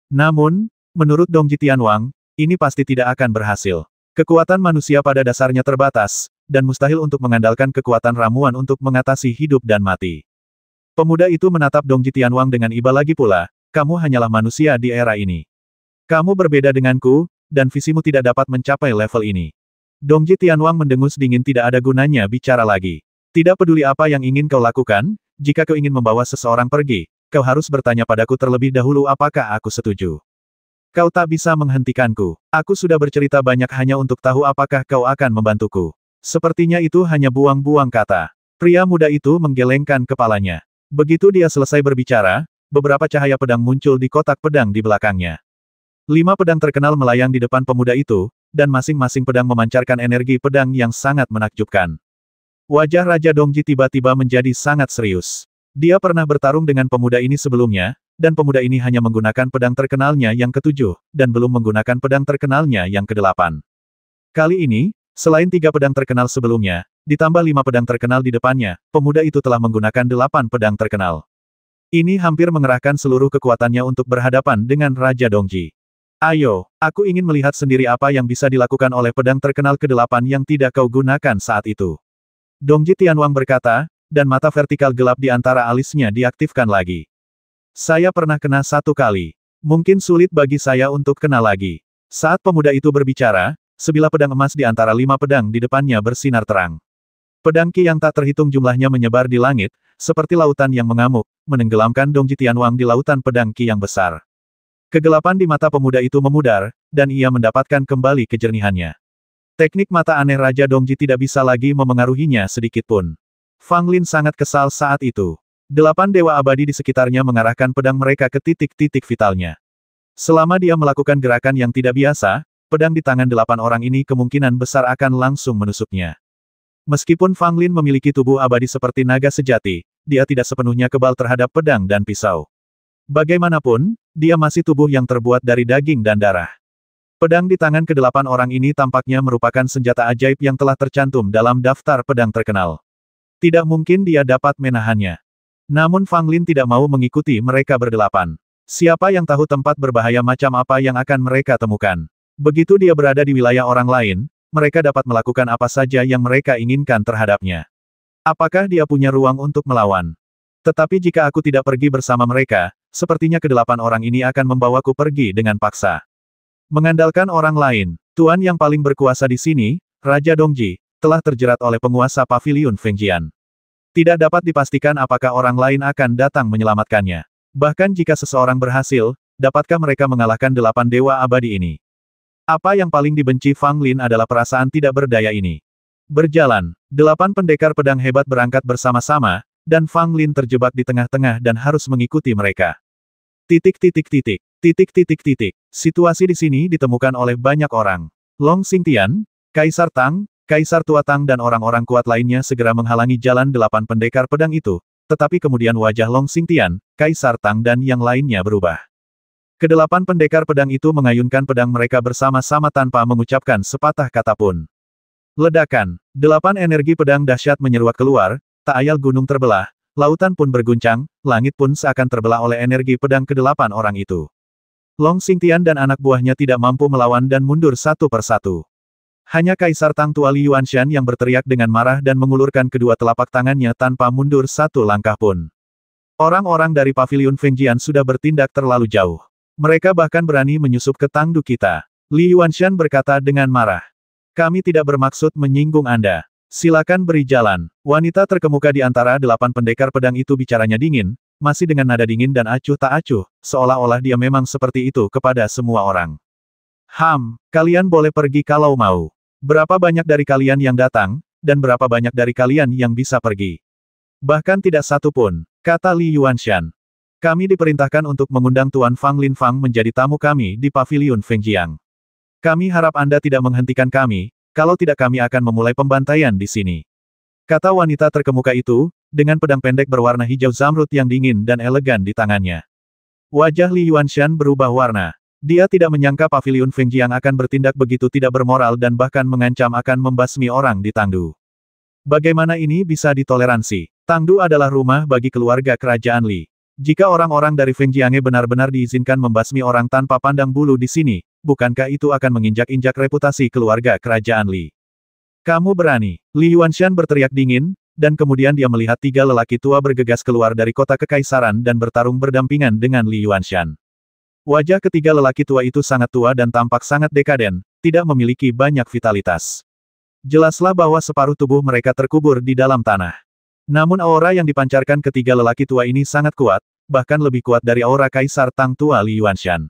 Namun, menurut Dongji Tianwang, ini pasti tidak akan berhasil. Kekuatan manusia pada dasarnya terbatas, dan mustahil untuk mengandalkan kekuatan ramuan untuk mengatasi hidup dan mati. Pemuda itu menatap Dongji Tianwang dengan iba lagi pula, kamu hanyalah manusia di era ini. Kamu berbeda denganku, dan visimu tidak dapat mencapai level ini. Dongji Tianwang mendengus dingin, tidak ada gunanya bicara lagi. Tidak peduli apa yang ingin kau lakukan, jika kau ingin membawa seseorang pergi, kau harus bertanya padaku terlebih dahulu apakah aku setuju. Kau tak bisa menghentikanku. Aku sudah bercerita banyak hanya untuk tahu apakah kau akan membantuku. Sepertinya itu hanya buang-buang kata. Pria muda itu menggelengkan kepalanya. Begitu dia selesai berbicara, beberapa cahaya pedang muncul di kotak pedang di belakangnya. 5 pedang terkenal melayang di depan pemuda itu, dan masing-masing pedang memancarkan energi pedang yang sangat menakjubkan. Wajah Raja Dongji tiba-tiba menjadi sangat serius. Dia pernah bertarung dengan pemuda ini sebelumnya, dan pemuda ini hanya menggunakan pedang terkenalnya yang ke-7, dan belum menggunakan pedang terkenalnya yang ke-8. Kali ini, selain 3 pedang terkenal sebelumnya, ditambah 5 pedang terkenal di depannya, pemuda itu telah menggunakan 8 pedang terkenal. Ini hampir mengerahkan seluruh kekuatannya untuk berhadapan dengan Raja Dongji. Ayo, aku ingin melihat sendiri apa yang bisa dilakukan oleh pedang terkenal ke-8 yang tidak kau gunakan saat itu. Dongji Tianwang berkata, dan mata vertikal gelap di antara alisnya diaktifkan lagi. Saya pernah kena 1 kali. Mungkin sulit bagi saya untuk kena lagi. Saat pemuda itu berbicara, sebilah pedang emas di antara 5 pedang di depannya bersinar terang. Pedang ki yang tak terhitung jumlahnya menyebar di langit, seperti lautan yang mengamuk, menenggelamkan Dongji Tianwang di lautan pedang ki yang besar. Kegelapan di mata pemuda itu memudar, dan ia mendapatkan kembali kejernihannya. Teknik mata aneh Raja Dongji tidak bisa lagi memengaruhinya sedikitpun. Fang Lin sangat kesal saat itu. 8 dewa abadi di sekitarnya mengarahkan pedang mereka ke titik-titik vitalnya. Selama dia melakukan gerakan yang tidak biasa, pedang di tangan 8 orang ini kemungkinan besar akan langsung menusuknya. Meskipun Fang Lin memiliki tubuh abadi seperti naga sejati, dia tidak sepenuhnya kebal terhadap pedang dan pisau. Bagaimanapun, dia masih tubuh yang terbuat dari daging dan darah. Pedang di tangan ke-8 orang ini tampaknya merupakan senjata ajaib yang telah tercantum dalam daftar pedang terkenal. Tidak mungkin dia dapat menahannya. Namun Fang Lin tidak mau mengikuti mereka berdelapan. Siapa yang tahu tempat berbahaya macam apa yang akan mereka temukan. Begitu dia berada di wilayah orang lain, mereka dapat melakukan apa saja yang mereka inginkan terhadapnya. Apakah dia punya ruang untuk melawan? Tetapi jika aku tidak pergi bersama mereka, sepertinya ke-8 orang ini akan membawaku pergi dengan paksa. Mengandalkan orang lain, tuan yang paling berkuasa di sini, Raja Dongji, telah terjerat oleh penguasa Paviliun Fengjian. Tidak dapat dipastikan apakah orang lain akan datang menyelamatkannya. Bahkan jika seseorang berhasil, dapatkah mereka mengalahkan 8 dewa abadi ini? Apa yang paling dibenci Fang Lin adalah perasaan tidak berdaya ini. Berjalan, 8 pendekar pedang hebat berangkat bersama-sama, dan Fang Lin terjebak di tengah-tengah dan harus mengikuti mereka. Situasi di sini ditemukan oleh banyak orang. Long Xingtian, Kaisar Tang, Kaisar Tua Tang dan orang-orang kuat lainnya segera menghalangi jalan 8 pendekar pedang itu, tetapi kemudian wajah Long Xingtian, Kaisar Tang dan yang lainnya berubah. Ke-8 pendekar pedang itu mengayunkan pedang mereka bersama-sama tanpa mengucapkan sepatah kata pun. Ledakan, 8 energi pedang dahsyat menyeruak keluar, tak ayal gunung terbelah, lautan pun berguncang, langit pun seakan terbelah oleh energi pedang ke-8 orang itu. Long Xingtian dan anak buahnya tidak mampu melawan dan mundur satu persatu. Hanya Kaisar Tang Tua Li Yuanshan yang berteriak dengan marah dan mengulurkan kedua telapak tangannya tanpa mundur satu langkah pun. Orang-orang dari Paviliun Fengjian sudah bertindak terlalu jauh. Mereka bahkan berani menyusup ke tangdu kita. Li Yuanshan berkata dengan marah. Kami tidak bermaksud menyinggung Anda. Silakan beri jalan. Wanita terkemuka di antara 8 pendekar pedang itu bicaranya dingin, masih dengan nada dingin dan acuh tak acuh, seolah-olah dia memang seperti itu kepada semua orang. Kalian boleh pergi kalau mau. Berapa banyak dari kalian yang datang, dan berapa banyak dari kalian yang bisa pergi? Bahkan tidak satu pun, kata Li Yuanshan. Kami diperintahkan untuk mengundang Tuan Fang Linfang menjadi tamu kami di Paviliun Fengjiang. Kami harap Anda tidak menghentikan kami, kalau tidak kami akan memulai pembantaian di sini. Kata wanita terkemuka itu, dengan pedang pendek berwarna hijau zamrud yang dingin dan elegan di tangannya. Wajah Li Yuanshan berubah warna. Dia tidak menyangka Paviliun Fengjiang akan bertindak begitu tidak bermoral dan bahkan mengancam akan membasmi orang di Tangdu. Bagaimana ini bisa ditoleransi? Tangdu adalah rumah bagi keluarga kerajaan Li. Jika orang-orang dari Fengjiange benar-benar diizinkan membasmi orang tanpa pandang bulu di sini, bukankah itu akan menginjak-injak reputasi keluarga kerajaan Li? Kamu berani? Li Yuanshan berteriak dingin, dan kemudian dia melihat tiga lelaki tua bergegas keluar dari kota kekaisaran dan bertarung berdampingan dengan Li Yuanshan. Wajah ketiga lelaki tua itu sangat tua dan tampak sangat dekaden, tidak memiliki banyak vitalitas. Jelaslah bahwa separuh tubuh mereka terkubur di dalam tanah. Namun aura yang dipancarkan ketiga lelaki tua ini sangat kuat, bahkan lebih kuat dari aura Kaisar Tang tua Li Yuanshan.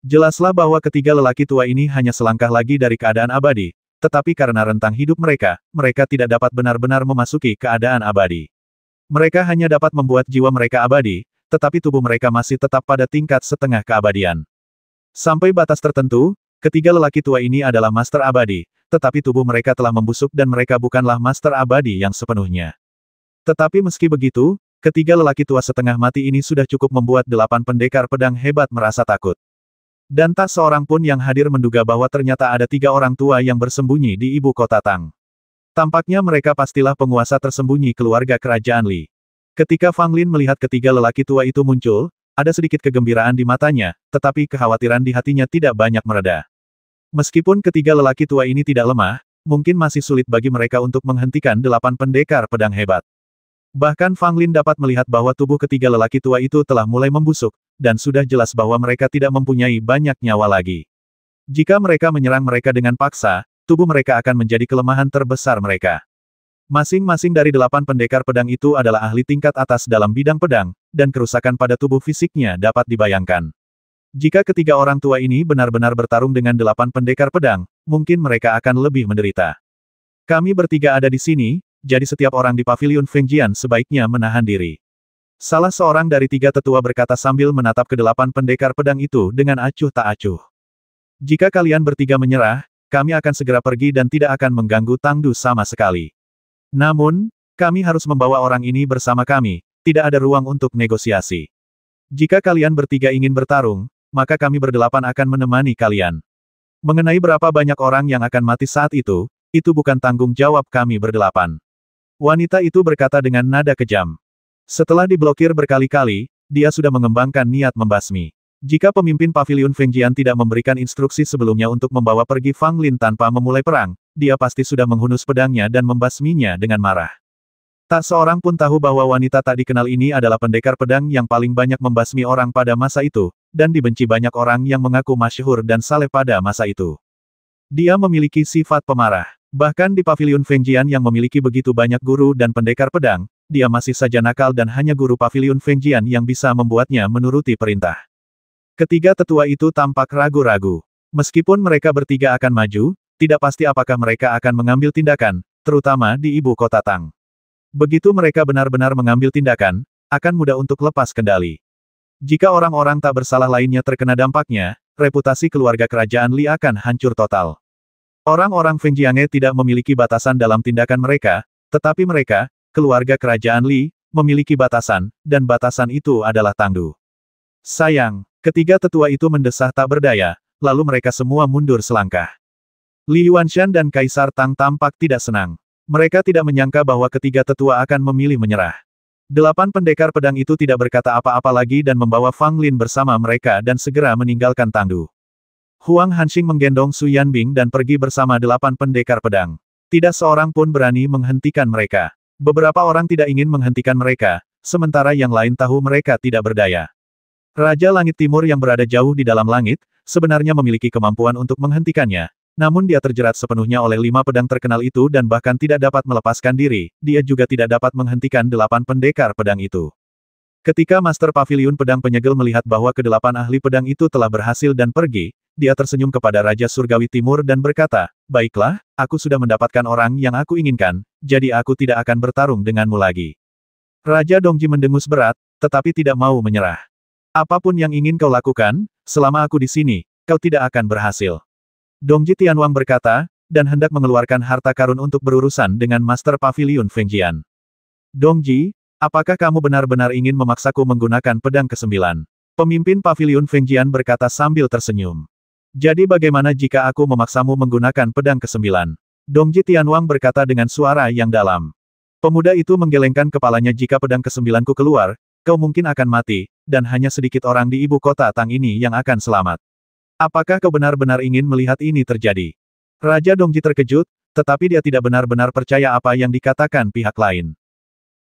Jelaslah bahwa ketiga lelaki tua ini hanya selangkah lagi dari keadaan abadi, tetapi karena rentang hidup mereka, mereka tidak dapat benar-benar memasuki keadaan abadi. Mereka hanya dapat membuat jiwa mereka abadi, tetapi tubuh mereka masih tetap pada tingkat setengah keabadian. Sampai batas tertentu, ketiga lelaki tua ini adalah master abadi, tetapi tubuh mereka telah membusuk dan mereka bukanlah master abadi yang sepenuhnya. Tetapi meski begitu, ketiga lelaki tua setengah mati ini sudah cukup membuat 8 pendekar pedang hebat merasa takut. Dan tak seorang pun yang hadir menduga bahwa ternyata ada 3 orang tua yang bersembunyi di ibu kota Tang. Tampaknya mereka pastilah penguasa tersembunyi keluarga kerajaan Li. Ketika Fang Lin melihat ketiga lelaki tua itu muncul, ada sedikit kegembiraan di matanya, tetapi kekhawatiran di hatinya tidak banyak mereda. Meskipun ketiga lelaki tua ini tidak lemah, mungkin masih sulit bagi mereka untuk menghentikan 8 pendekar pedang hebat. Bahkan Fang Lin dapat melihat bahwa tubuh ketiga lelaki tua itu telah mulai membusuk, dan sudah jelas bahwa mereka tidak mempunyai banyak nyawa lagi. Jika mereka menyerang mereka dengan paksa, tubuh mereka akan menjadi kelemahan terbesar mereka. Masing-masing dari 8 pendekar pedang itu adalah ahli tingkat atas dalam bidang pedang, dan kerusakan pada tubuh fisiknya dapat dibayangkan. Jika ketiga orang tua ini benar-benar bertarung dengan 8 pendekar pedang, mungkin mereka akan lebih menderita. Kami bertiga ada di sini, jadi setiap orang di Paviliun Fengjian sebaiknya menahan diri. Salah seorang dari 3 tetua berkata sambil menatap ke 8 pendekar pedang itu dengan acuh tak acuh. Jika kalian bertiga menyerah, kami akan segera pergi dan tidak akan mengganggu Tangdu sama sekali. Namun, kami harus membawa orang ini bersama kami, tidak ada ruang untuk negosiasi. Jika kalian bertiga ingin bertarung, maka kami berdelapan akan menemani kalian. Mengenai berapa banyak orang yang akan mati saat itu bukan tanggung jawab kami berdelapan. Wanita itu berkata dengan nada kejam. Setelah diblokir berkali-kali, dia sudah mengembangkan niat membasmi. Jika pemimpin Paviliun Fengjian tidak memberikan instruksi sebelumnya untuk membawa pergi Fang Lin tanpa memulai perang, dia pasti sudah menghunus pedangnya dan membasminya dengan marah. Tak seorang pun tahu bahwa wanita tak dikenal ini adalah pendekar pedang yang paling banyak membasmi orang pada masa itu, dan dibenci banyak orang yang mengaku masyhur dan saleh pada masa itu. Dia memiliki sifat pemarah. Bahkan di Paviliun Fengjian yang memiliki begitu banyak guru dan pendekar pedang, dia masih saja nakal dan hanya guru Paviliun Fengjian yang bisa membuatnya menuruti perintah. Ketiga tetua itu tampak ragu-ragu. Meskipun mereka bertiga akan maju, tidak pasti apakah mereka akan mengambil tindakan, terutama di ibu kota Tang. Begitu mereka benar-benar mengambil tindakan, akan mudah untuk lepas kendali. Jika orang-orang tak bersalah lainnya terkena dampaknya, reputasi keluarga kerajaan Li akan hancur total. Orang-orang Fengjiange tidak memiliki batasan dalam tindakan mereka, tetapi mereka, keluarga kerajaan Li, memiliki batasan, dan batasan itu adalah Tangdu. Sayang, ketiga tetua itu mendesah tak berdaya, lalu mereka semua mundur selangkah. Li Yuanshan dan Kaisar Tang tampak tidak senang. Mereka tidak menyangka bahwa ketiga tetua akan memilih menyerah. 8 pendekar pedang itu tidak berkata apa-apa lagi dan membawa Fang Lin bersama mereka dan segera meninggalkan Tangdu. Huang Hanxing menggendong Su Yanbing dan pergi bersama 8 pendekar pedang. Tidak seorang pun berani menghentikan mereka. Beberapa orang tidak ingin menghentikan mereka, sementara yang lain tahu mereka tidak berdaya. Raja Langit Timur yang berada jauh di dalam langit, sebenarnya memiliki kemampuan untuk menghentikannya. Namun dia terjerat sepenuhnya oleh 5 pedang terkenal itu dan bahkan tidak dapat melepaskan diri, dia juga tidak dapat menghentikan 8 pendekar pedang itu. Ketika Master Paviliun Pedang Penyegel melihat bahwa kedelapan ahli pedang itu telah berhasil dan pergi, dia tersenyum kepada Raja Surgawi Timur dan berkata, "Baiklah, aku sudah mendapatkan orang yang aku inginkan, jadi aku tidak akan bertarung denganmu lagi." Raja Dongji mendengus berat, tetapi tidak mau menyerah. "Apapun yang ingin kau lakukan, selama aku di sini, kau tidak akan berhasil." Dongji Tianwang berkata, dan hendak mengeluarkan harta karun untuk berurusan dengan Master Paviliun Fengjian. "Dongji, apakah kamu benar-benar ingin memaksaku menggunakan pedang ke-9? Pemimpin Paviliun Fengjian berkata sambil tersenyum. "Jadi bagaimana jika aku memaksamu menggunakan pedang ke-9? Dongji Tianwang berkata dengan suara yang dalam. Pemuda itu menggelengkan kepalanya. "Jika pedang ke-9 ku keluar, kau mungkin akan mati, dan hanya sedikit orang di ibu kota Tang ini yang akan selamat. Apakah kau benar-benar ingin melihat ini terjadi?" Raja Dongji terkejut, tetapi dia tidak benar-benar percaya apa yang dikatakan pihak lain.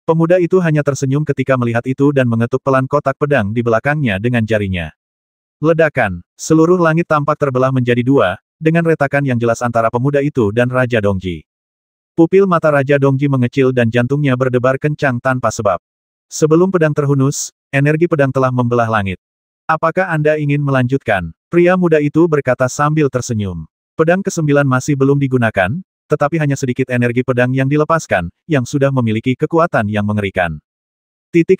Pemuda itu hanya tersenyum ketika melihat itu dan mengetuk pelan kotak pedang di belakangnya dengan jarinya. Ledakan, seluruh langit tampak terbelah menjadi dua, dengan retakan yang jelas antara pemuda itu dan Raja Dongji. Pupil mata Raja Dongji mengecil dan jantungnya berdebar kencang tanpa sebab. Sebelum pedang terhunus, energi pedang telah membelah langit. "Apakah Anda ingin melanjutkan?" Pria muda itu berkata sambil tersenyum. Pedang ke-9 masih belum digunakan, tetapi hanya sedikit energi pedang yang dilepaskan, yang sudah memiliki kekuatan yang mengerikan. Titik.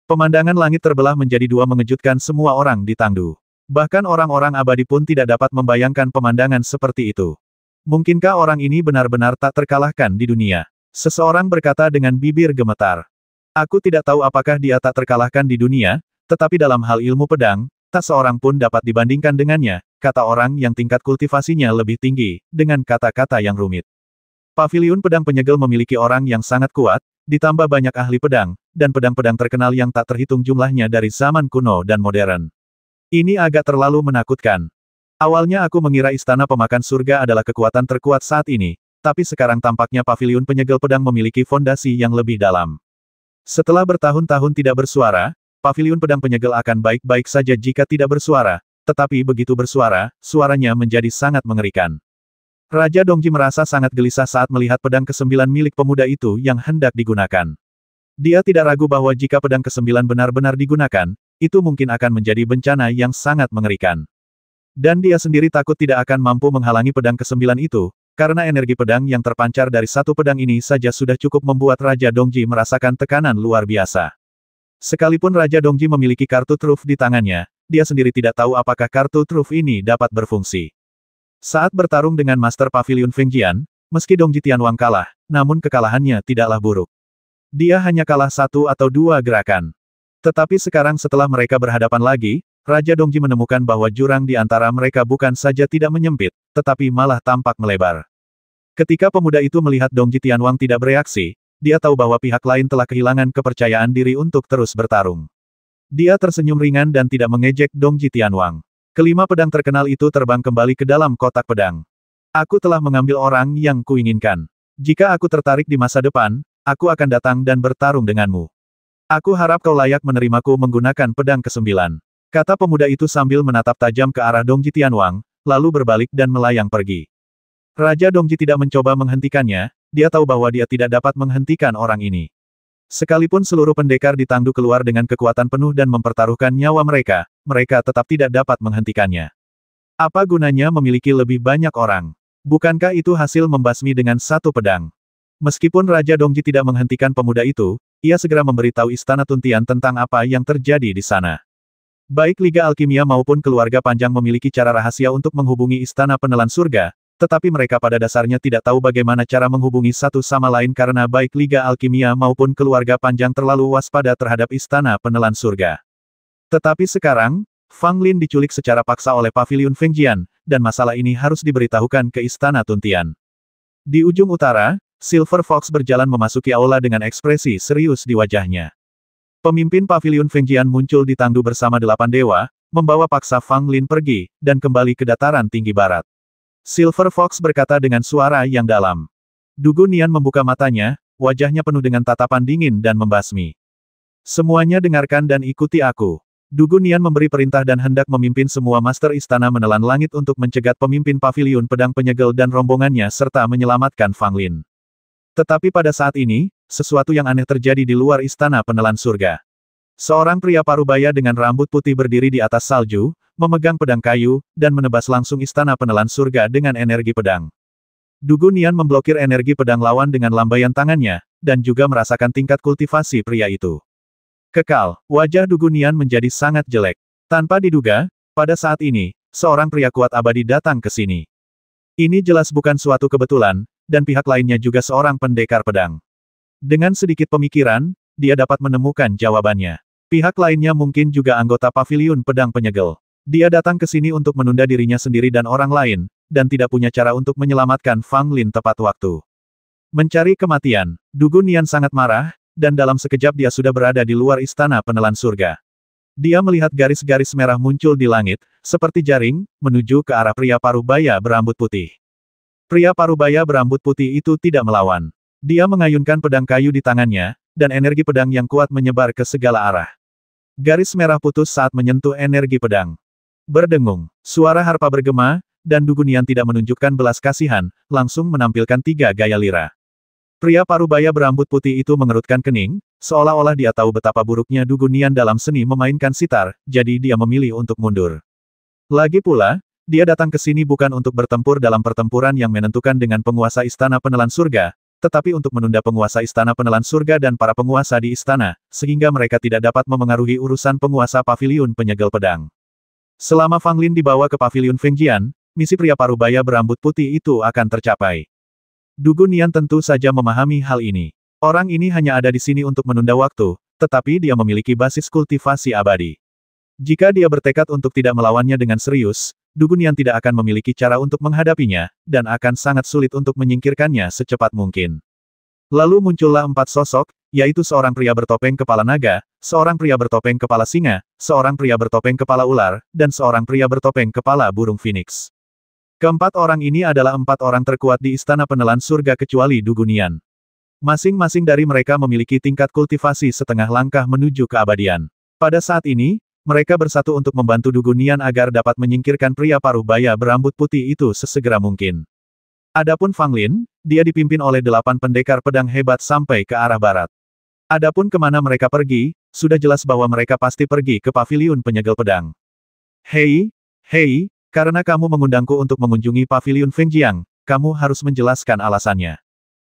Pemandangan langit terbelah menjadi dua mengejutkan semua orang di Tangdu. Bahkan orang-orang abadi pun tidak dapat membayangkan pemandangan seperti itu. "Mungkinkah orang ini benar-benar tak terkalahkan di dunia?" Seseorang berkata dengan bibir gemetar. "Aku tidak tahu apakah dia tak terkalahkan di dunia, tetapi dalam hal ilmu pedang, tak seorang pun dapat dibandingkan dengannya," kata orang yang tingkat kultivasinya lebih tinggi, dengan kata-kata yang rumit. Paviliun Pedang Penyegel memiliki orang yang sangat kuat, ditambah banyak ahli pedang, dan pedang-pedang terkenal yang tak terhitung jumlahnya dari zaman kuno dan modern. Ini agak terlalu menakutkan. Awalnya aku mengira Istana Pemakan Surga adalah kekuatan terkuat saat ini, tapi sekarang tampaknya Paviliun Penyegel Pedang memiliki fondasi yang lebih dalam. Setelah bertahun-tahun tidak bersuara, Paviliun Pedang Penyegel akan baik-baik saja jika tidak bersuara, tetapi begitu bersuara, suaranya menjadi sangat mengerikan. Raja Dongji merasa sangat gelisah saat melihat pedang ke-9 milik pemuda itu yang hendak digunakan. Dia tidak ragu bahwa jika pedang ke-9 benar-benar digunakan, itu mungkin akan menjadi bencana yang sangat mengerikan. Dan dia sendiri takut tidak akan mampu menghalangi pedang ke-9 itu, karena energi pedang yang terpancar dari satu pedang ini saja sudah cukup membuat Raja Dongji merasakan tekanan luar biasa. Sekalipun Raja Dongji memiliki kartu truf di tangannya, dia sendiri tidak tahu apakah kartu truf ini dapat berfungsi. Saat bertarung dengan Master Paviliun Fengjian, meski Dongji Tianwang kalah, namun kekalahannya tidaklah buruk. Dia hanya kalah satu atau dua gerakan. Tetapi sekarang setelah mereka berhadapan lagi, Raja Dongji menemukan bahwa jurang di antara mereka bukan saja tidak menyempit, tetapi malah tampak melebar. Ketika pemuda itu melihat Dongji Tianwang tidak bereaksi, dia tahu bahwa pihak lain telah kehilangan kepercayaan diri untuk terus bertarung. Dia tersenyum ringan dan tidak mengejek Dongji Tianwang. Kelima pedang terkenal itu terbang kembali ke dalam kotak pedang. "Aku telah mengambil orang yang kuinginkan. Jika aku tertarik di masa depan, aku akan datang dan bertarung denganmu. Aku harap kau layak menerimaku menggunakan pedang ke-9." Kata pemuda itu sambil menatap tajam ke arah Dongji Tianwang, lalu berbalik dan melayang pergi. Raja Dongji tidak mencoba menghentikannya, dia tahu bahwa dia tidak dapat menghentikan orang ini. Sekalipun seluruh pendekar di Tangdu keluar dengan kekuatan penuh dan mempertaruhkan nyawa mereka, mereka tetap tidak dapat menghentikannya. Apa gunanya memiliki lebih banyak orang? Bukankah itu hasil membasmi dengan satu pedang? Meskipun Raja Dongji tidak menghentikan pemuda itu, ia segera memberitahu Istana Tuntian tentang apa yang terjadi di sana. Baik Liga Alkimia maupun keluarga panjang memiliki cara rahasia untuk menghubungi Istana Penelan Surga, tetapi mereka pada dasarnya tidak tahu bagaimana cara menghubungi satu sama lain karena baik Liga Alkimia maupun keluarga panjang terlalu waspada terhadap Istana Penelan Surga. Tetapi sekarang, Fang Lin diculik secara paksa oleh Paviliun Fengjian, dan masalah ini harus diberitahukan ke Istana Tuntian. Di ujung utara, Silver Fox berjalan memasuki aula dengan ekspresi serius di wajahnya. Pemimpin Paviliun Fengjian muncul di Tangdu bersama 8 dewa, membawa paksa Fang Lin pergi, dan kembali ke dataran tinggi barat. Silver Fox berkata dengan suara yang dalam. Dugu Nian membuka matanya, wajahnya penuh dengan tatapan dingin dan membasmi. "Semuanya dengarkan dan ikuti aku." Dugu Nian memberi perintah dan hendak memimpin semua master istana menelan langit untuk mencegat pemimpin Paviliun Pedang Penyegel dan rombongannya serta menyelamatkan Fang Lin. Tetapi pada saat ini, sesuatu yang aneh terjadi di luar istana penelan surga. Seorang pria parubaya dengan rambut putih berdiri di atas salju, memegang pedang kayu, dan menebas langsung istana penelan surga dengan energi pedang. Du Gunian memblokir energi pedang lawan dengan lambaian tangannya, dan juga merasakan tingkat kultivasi pria itu. Kekal, wajah Du Gunian menjadi sangat jelek. Tanpa diduga, pada saat ini, seorang pria kuat abadi datang ke sini. Ini jelas bukan suatu kebetulan, dan pihak lainnya juga seorang pendekar pedang. Dengan sedikit pemikiran, dia dapat menemukan jawabannya. Pihak lainnya mungkin juga anggota paviliun pedang penyegel. Dia datang ke sini untuk menunda dirinya sendiri dan orang lain, dan tidak punya cara untuk menyelamatkan Fang Lin tepat waktu. Mencari kematian, Du Gunian sangat marah, dan dalam sekejap dia sudah berada di luar istana penelan surga. Dia melihat garis-garis merah muncul di langit, seperti jaring, menuju ke arah pria parubaya berambut putih. Pria parubaya berambut putih itu tidak melawan. Dia mengayunkan pedang kayu di tangannya, dan energi pedang yang kuat menyebar ke segala arah. Garis merah putus saat menyentuh energi pedang. Berdengung, suara harpa bergema, dan Du Gunian tidak menunjukkan belas kasihan, langsung menampilkan 3 gaya lira. Pria parubaya berambut putih itu mengerutkan kening, seolah-olah dia tahu betapa buruknya Du Gunian dalam seni memainkan sitar, jadi dia memilih untuk mundur. Lagi pula, dia datang ke sini bukan untuk bertempur dalam pertempuran yang menentukan dengan penguasa istana penelan surga, tetapi untuk menunda penguasa istana penelan surga dan para penguasa di istana, sehingga mereka tidak dapat memengaruhi urusan penguasa paviliun penyegel pedang. Selama Fang Lin dibawa ke paviliun Fengjian, misi pria parubaya berambut putih itu akan tercapai. Du Gunian tentu saja memahami hal ini. Orang ini hanya ada di sini untuk menunda waktu, tetapi dia memiliki basis kultivasi abadi. Jika dia bertekad untuk tidak melawannya dengan serius, Du Gunian tidak akan memiliki cara untuk menghadapinya, dan akan sangat sulit untuk menyingkirkannya secepat mungkin. Lalu muncullah 4 sosok, yaitu seorang pria bertopeng kepala naga, seorang pria bertopeng kepala singa, seorang pria bertopeng kepala ular, dan seorang pria bertopeng kepala burung phoenix. Keempat orang ini adalah 4 orang terkuat di istana penelan surga kecuali Du Gunian. Masing-masing dari mereka memiliki tingkat kultivasi setengah langkah menuju keabadian. Pada saat ini, mereka bersatu untuk membantu Du Gunian agar dapat menyingkirkan pria parubaya berambut putih itu sesegera mungkin. Adapun Fang Lin, dia dipimpin oleh 8 pendekar pedang hebat sampai ke arah barat. Adapun kemana mereka pergi, sudah jelas bahwa mereka pasti pergi ke paviliun penyegel pedang. Hei, karena kamu mengundangku untuk mengunjungi paviliun Fengjiang, kamu harus menjelaskan alasannya.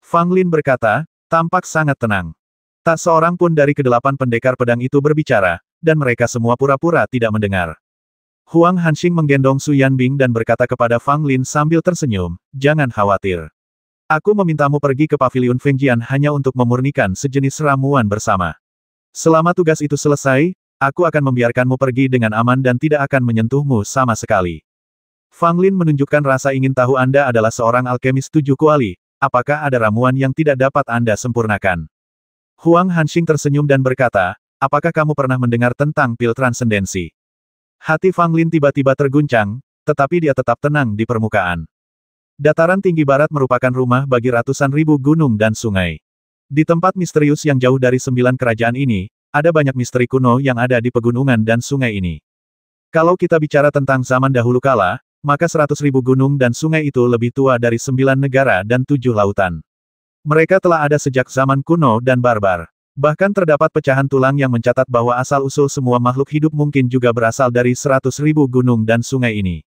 Fang Lin berkata, tampak sangat tenang. Tak seorang pun dari ke-8 pendekar pedang itu berbicara, dan mereka semua pura-pura tidak mendengar. Huang Hanxing menggendong Su Yanbing dan berkata kepada Fang Lin sambil tersenyum, jangan khawatir. Aku memintamu pergi ke paviliun Fengjian hanya untuk memurnikan sejenis ramuan bersama. Selama tugas itu selesai, aku akan membiarkanmu pergi dengan aman dan tidak akan menyentuhmu sama sekali. Fang Lin menunjukkan rasa ingin tahu Anda adalah seorang alkemis 7 kuali, apakah ada ramuan yang tidak dapat Anda sempurnakan? Huang Hanxing tersenyum dan berkata, apakah kamu pernah mendengar tentang pil transendensi? Hati Fang Lin tiba-tiba terguncang, tetapi dia tetap tenang di permukaan. Dataran tinggi barat merupakan rumah bagi ratusan ribu gunung dan sungai. Di tempat misterius yang jauh dari 9 kerajaan ini, ada banyak misteri kuno yang ada di pegunungan dan sungai ini. Kalau kita bicara tentang zaman dahulu kala, maka 100.000 gunung dan sungai itu lebih tua dari 9 negara dan 7 lautan. Mereka telah ada sejak zaman kuno dan barbar. Bahkan terdapat pecahan tulang yang mencatat bahwa asal-usul semua makhluk hidup mungkin juga berasal dari 100.000 gunung dan sungai ini.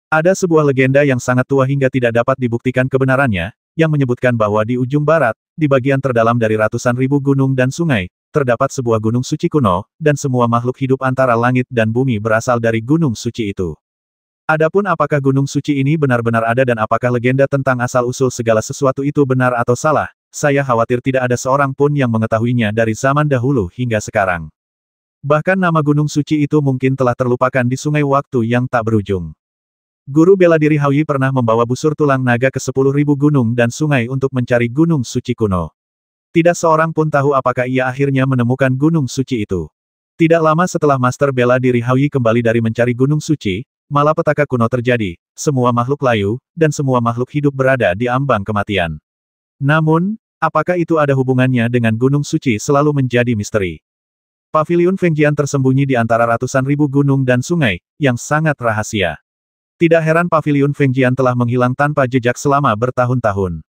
Ada sebuah legenda yang sangat tua hingga tidak dapat dibuktikan kebenarannya, yang menyebutkan bahwa di ujung barat, di bagian terdalam dari ratusan ribu gunung dan sungai, terdapat sebuah gunung suci kuno, dan semua makhluk hidup antara langit dan bumi berasal dari gunung suci itu. Adapun apakah gunung suci ini benar-benar ada dan apakah legenda tentang asal-usul segala sesuatu itu benar atau salah, saya khawatir tidak ada seorang pun yang mengetahuinya dari zaman dahulu hingga sekarang. Bahkan nama gunung suci itu mungkin telah terlupakan di sungai waktu yang tak berujung. Guru bela diri Haoyi pernah membawa busur tulang naga ke 10.000 gunung dan sungai untuk mencari gunung suci kuno. Tidak seorang pun tahu apakah ia akhirnya menemukan gunung suci itu. Tidak lama setelah Master bela diri Haoyi kembali dari mencari gunung suci, malapetaka kuno terjadi, semua makhluk layu, dan semua makhluk hidup berada di ambang kematian. Namun, apakah itu ada hubungannya dengan gunung suci selalu menjadi misteri. Paviliun Fengjian tersembunyi di antara ratusan ribu gunung dan sungai, yang sangat rahasia. Tidak heran Paviliun Fengjian telah menghilang tanpa jejak selama bertahun-tahun.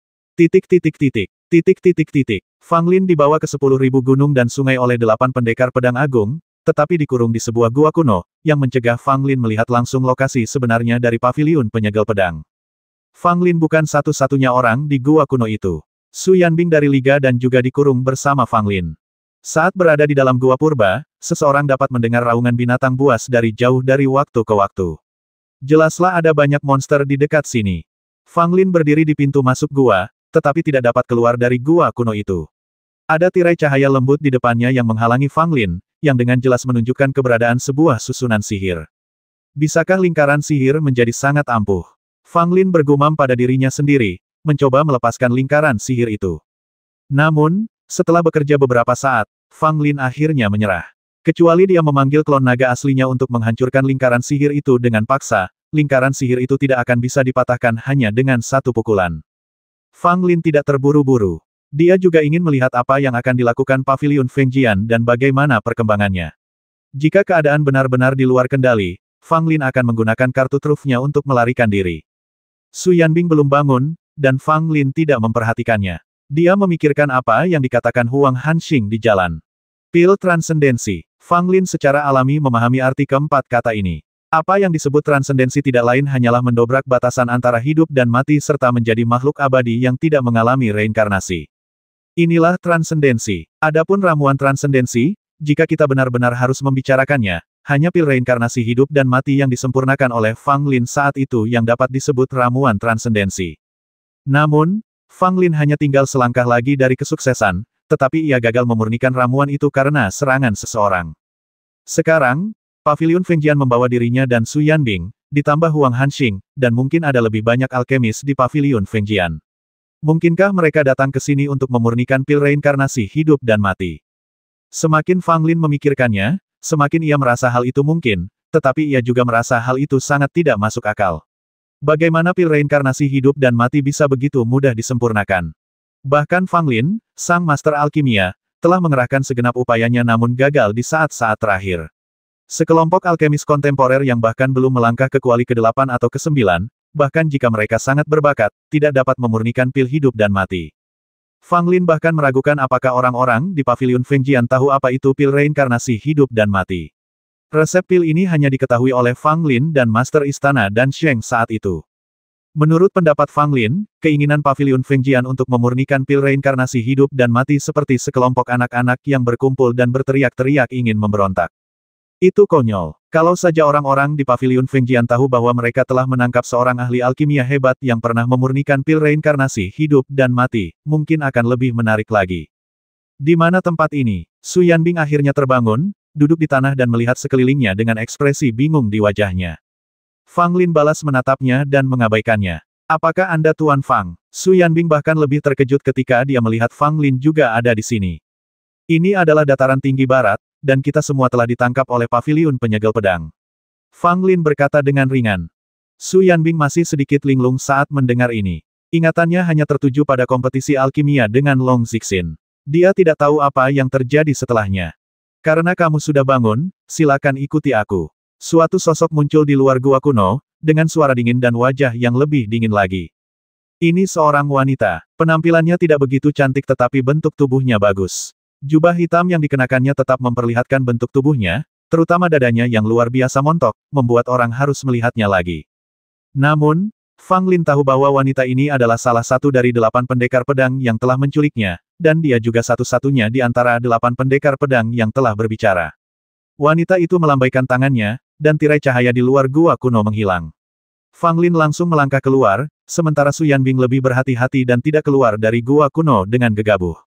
Titik titik titik. Fang Lin dibawa ke 10.000 gunung dan sungai oleh 8 pendekar pedang agung, tetapi dikurung di sebuah gua kuno, yang mencegah Fang Lin melihat langsung lokasi sebenarnya dari paviliun penyegel pedang. Fang Lin bukan satu-satunya orang di gua kuno itu. Su Yanbing dari Liga dan juga dikurung bersama Fang Lin. Saat berada di dalam gua purba, seseorang dapat mendengar raungan binatang buas dari jauh dari waktu ke waktu. Jelaslah ada banyak monster di dekat sini. Fang Lin berdiri di pintu masuk gua, tetapi tidak dapat keluar dari gua kuno itu. Ada tirai cahaya lembut di depannya yang menghalangi Fang Lin, yang dengan jelas menunjukkan keberadaan sebuah susunan sihir. Bisakah lingkaran sihir menjadi sangat ampuh? Fang Lin bergumam pada dirinya sendiri, mencoba melepaskan lingkaran sihir itu. Namun, setelah bekerja beberapa saat, Fang Lin akhirnya menyerah. Kecuali dia memanggil klon naga aslinya untuk menghancurkan lingkaran sihir itu dengan paksa, lingkaran sihir itu tidak akan bisa dipatahkan hanya dengan satu pukulan. Fang Lin tidak terburu-buru. Dia juga ingin melihat apa yang akan dilakukan Paviliun Fengjian dan bagaimana perkembangannya. Jika keadaan benar-benar di luar kendali, Fang Lin akan menggunakan kartu trufnya untuk melarikan diri. Su Yanbing belum bangun, dan Fang Lin tidak memperhatikannya. Dia memikirkan apa yang dikatakan Huang Hanxing di jalan. Pil transendensi. Fang Lin secara alami memahami arti keempat kata ini. Apa yang disebut transendensi tidak lain hanyalah mendobrak batasan antara hidup dan mati serta menjadi makhluk abadi yang tidak mengalami reinkarnasi. Inilah transendensi. Adapun ramuan transendensi, jika kita benar-benar harus membicarakannya, hanya pil reinkarnasi hidup dan mati yang disempurnakan oleh Fang Lin saat itu yang dapat disebut ramuan transendensi. Namun, Fang Lin hanya tinggal selangkah lagi dari kesuksesan, tetapi ia gagal memurnikan ramuan itu karena serangan seseorang. Sekarang, Paviliun Fengjian membawa dirinya dan Su Yanbing, ditambah Huang Hanxing, dan mungkin ada lebih banyak alkemis di Paviliun Fengjian. Mungkinkah mereka datang ke sini untuk memurnikan pil reinkarnasi hidup dan mati? Semakin Fang Lin memikirkannya, semakin ia merasa hal itu mungkin, tetapi ia juga merasa hal itu sangat tidak masuk akal. Bagaimana pil reinkarnasi hidup dan mati bisa begitu mudah disempurnakan? Bahkan Fang Lin, sang master alkimia, telah mengerahkan segenap upayanya namun gagal di saat-saat terakhir. Sekelompok alkemis kontemporer yang bahkan belum melangkah ke kuali ke-8 atau ke-9, bahkan jika mereka sangat berbakat, tidak dapat memurnikan pil hidup dan mati. Fang Lin bahkan meragukan apakah orang-orang di Paviliun Fengjian tahu apa itu pil reinkarnasi hidup dan mati. Resep pil ini hanya diketahui oleh Fang Lin dan Master Istana dan Sheng saat itu. Menurut pendapat Fang Lin, keinginan Paviliun Fengjian untuk memurnikan pil reinkarnasi hidup dan mati seperti sekelompok anak-anak yang berkumpul dan berteriak-teriak ingin memberontak. Itu konyol. Kalau saja orang-orang di Paviliun Fengjian tahu bahwa mereka telah menangkap seorang ahli alkimia hebat yang pernah memurnikan pil reinkarnasi hidup dan mati, mungkin akan lebih menarik lagi. Di mana tempat ini? Su Yanbing akhirnya terbangun, duduk di tanah dan melihat sekelilingnya dengan ekspresi bingung di wajahnya. Fang Lin balas menatapnya dan mengabaikannya. Apakah Anda Tuan Fang? Su Yanbing bahkan lebih terkejut ketika dia melihat Fang Lin juga ada di sini. Ini adalah dataran tinggi barat, dan kita semua telah ditangkap oleh Paviliun Penyegel Pedang. Fang Lin berkata dengan ringan. Su Yanbing masih sedikit linglung saat mendengar ini. Ingatannya hanya tertuju pada kompetisi alkimia dengan Long Zixin. Dia tidak tahu apa yang terjadi setelahnya. Karena kamu sudah bangun, silakan ikuti aku. Suatu sosok muncul di luar gua kuno, dengan suara dingin dan wajah yang lebih dingin lagi. Ini seorang wanita. Penampilannya tidak begitu cantik tetapi bentuk tubuhnya bagus. Jubah hitam yang dikenakannya tetap memperlihatkan bentuk tubuhnya, terutama dadanya yang luar biasa montok, membuat orang harus melihatnya lagi. Namun, Fang Lin tahu bahwa wanita ini adalah salah satu dari 8 pendekar pedang yang telah menculiknya, dan dia juga satu-satunya di antara 8 pendekar pedang yang telah berbicara. Wanita itu melambaikan tangannya, dan tirai cahaya di luar gua kuno menghilang. Fang Lin langsung melangkah keluar, sementara Su Yanbing lebih berhati-hati dan tidak keluar dari gua kuno dengan gegabah.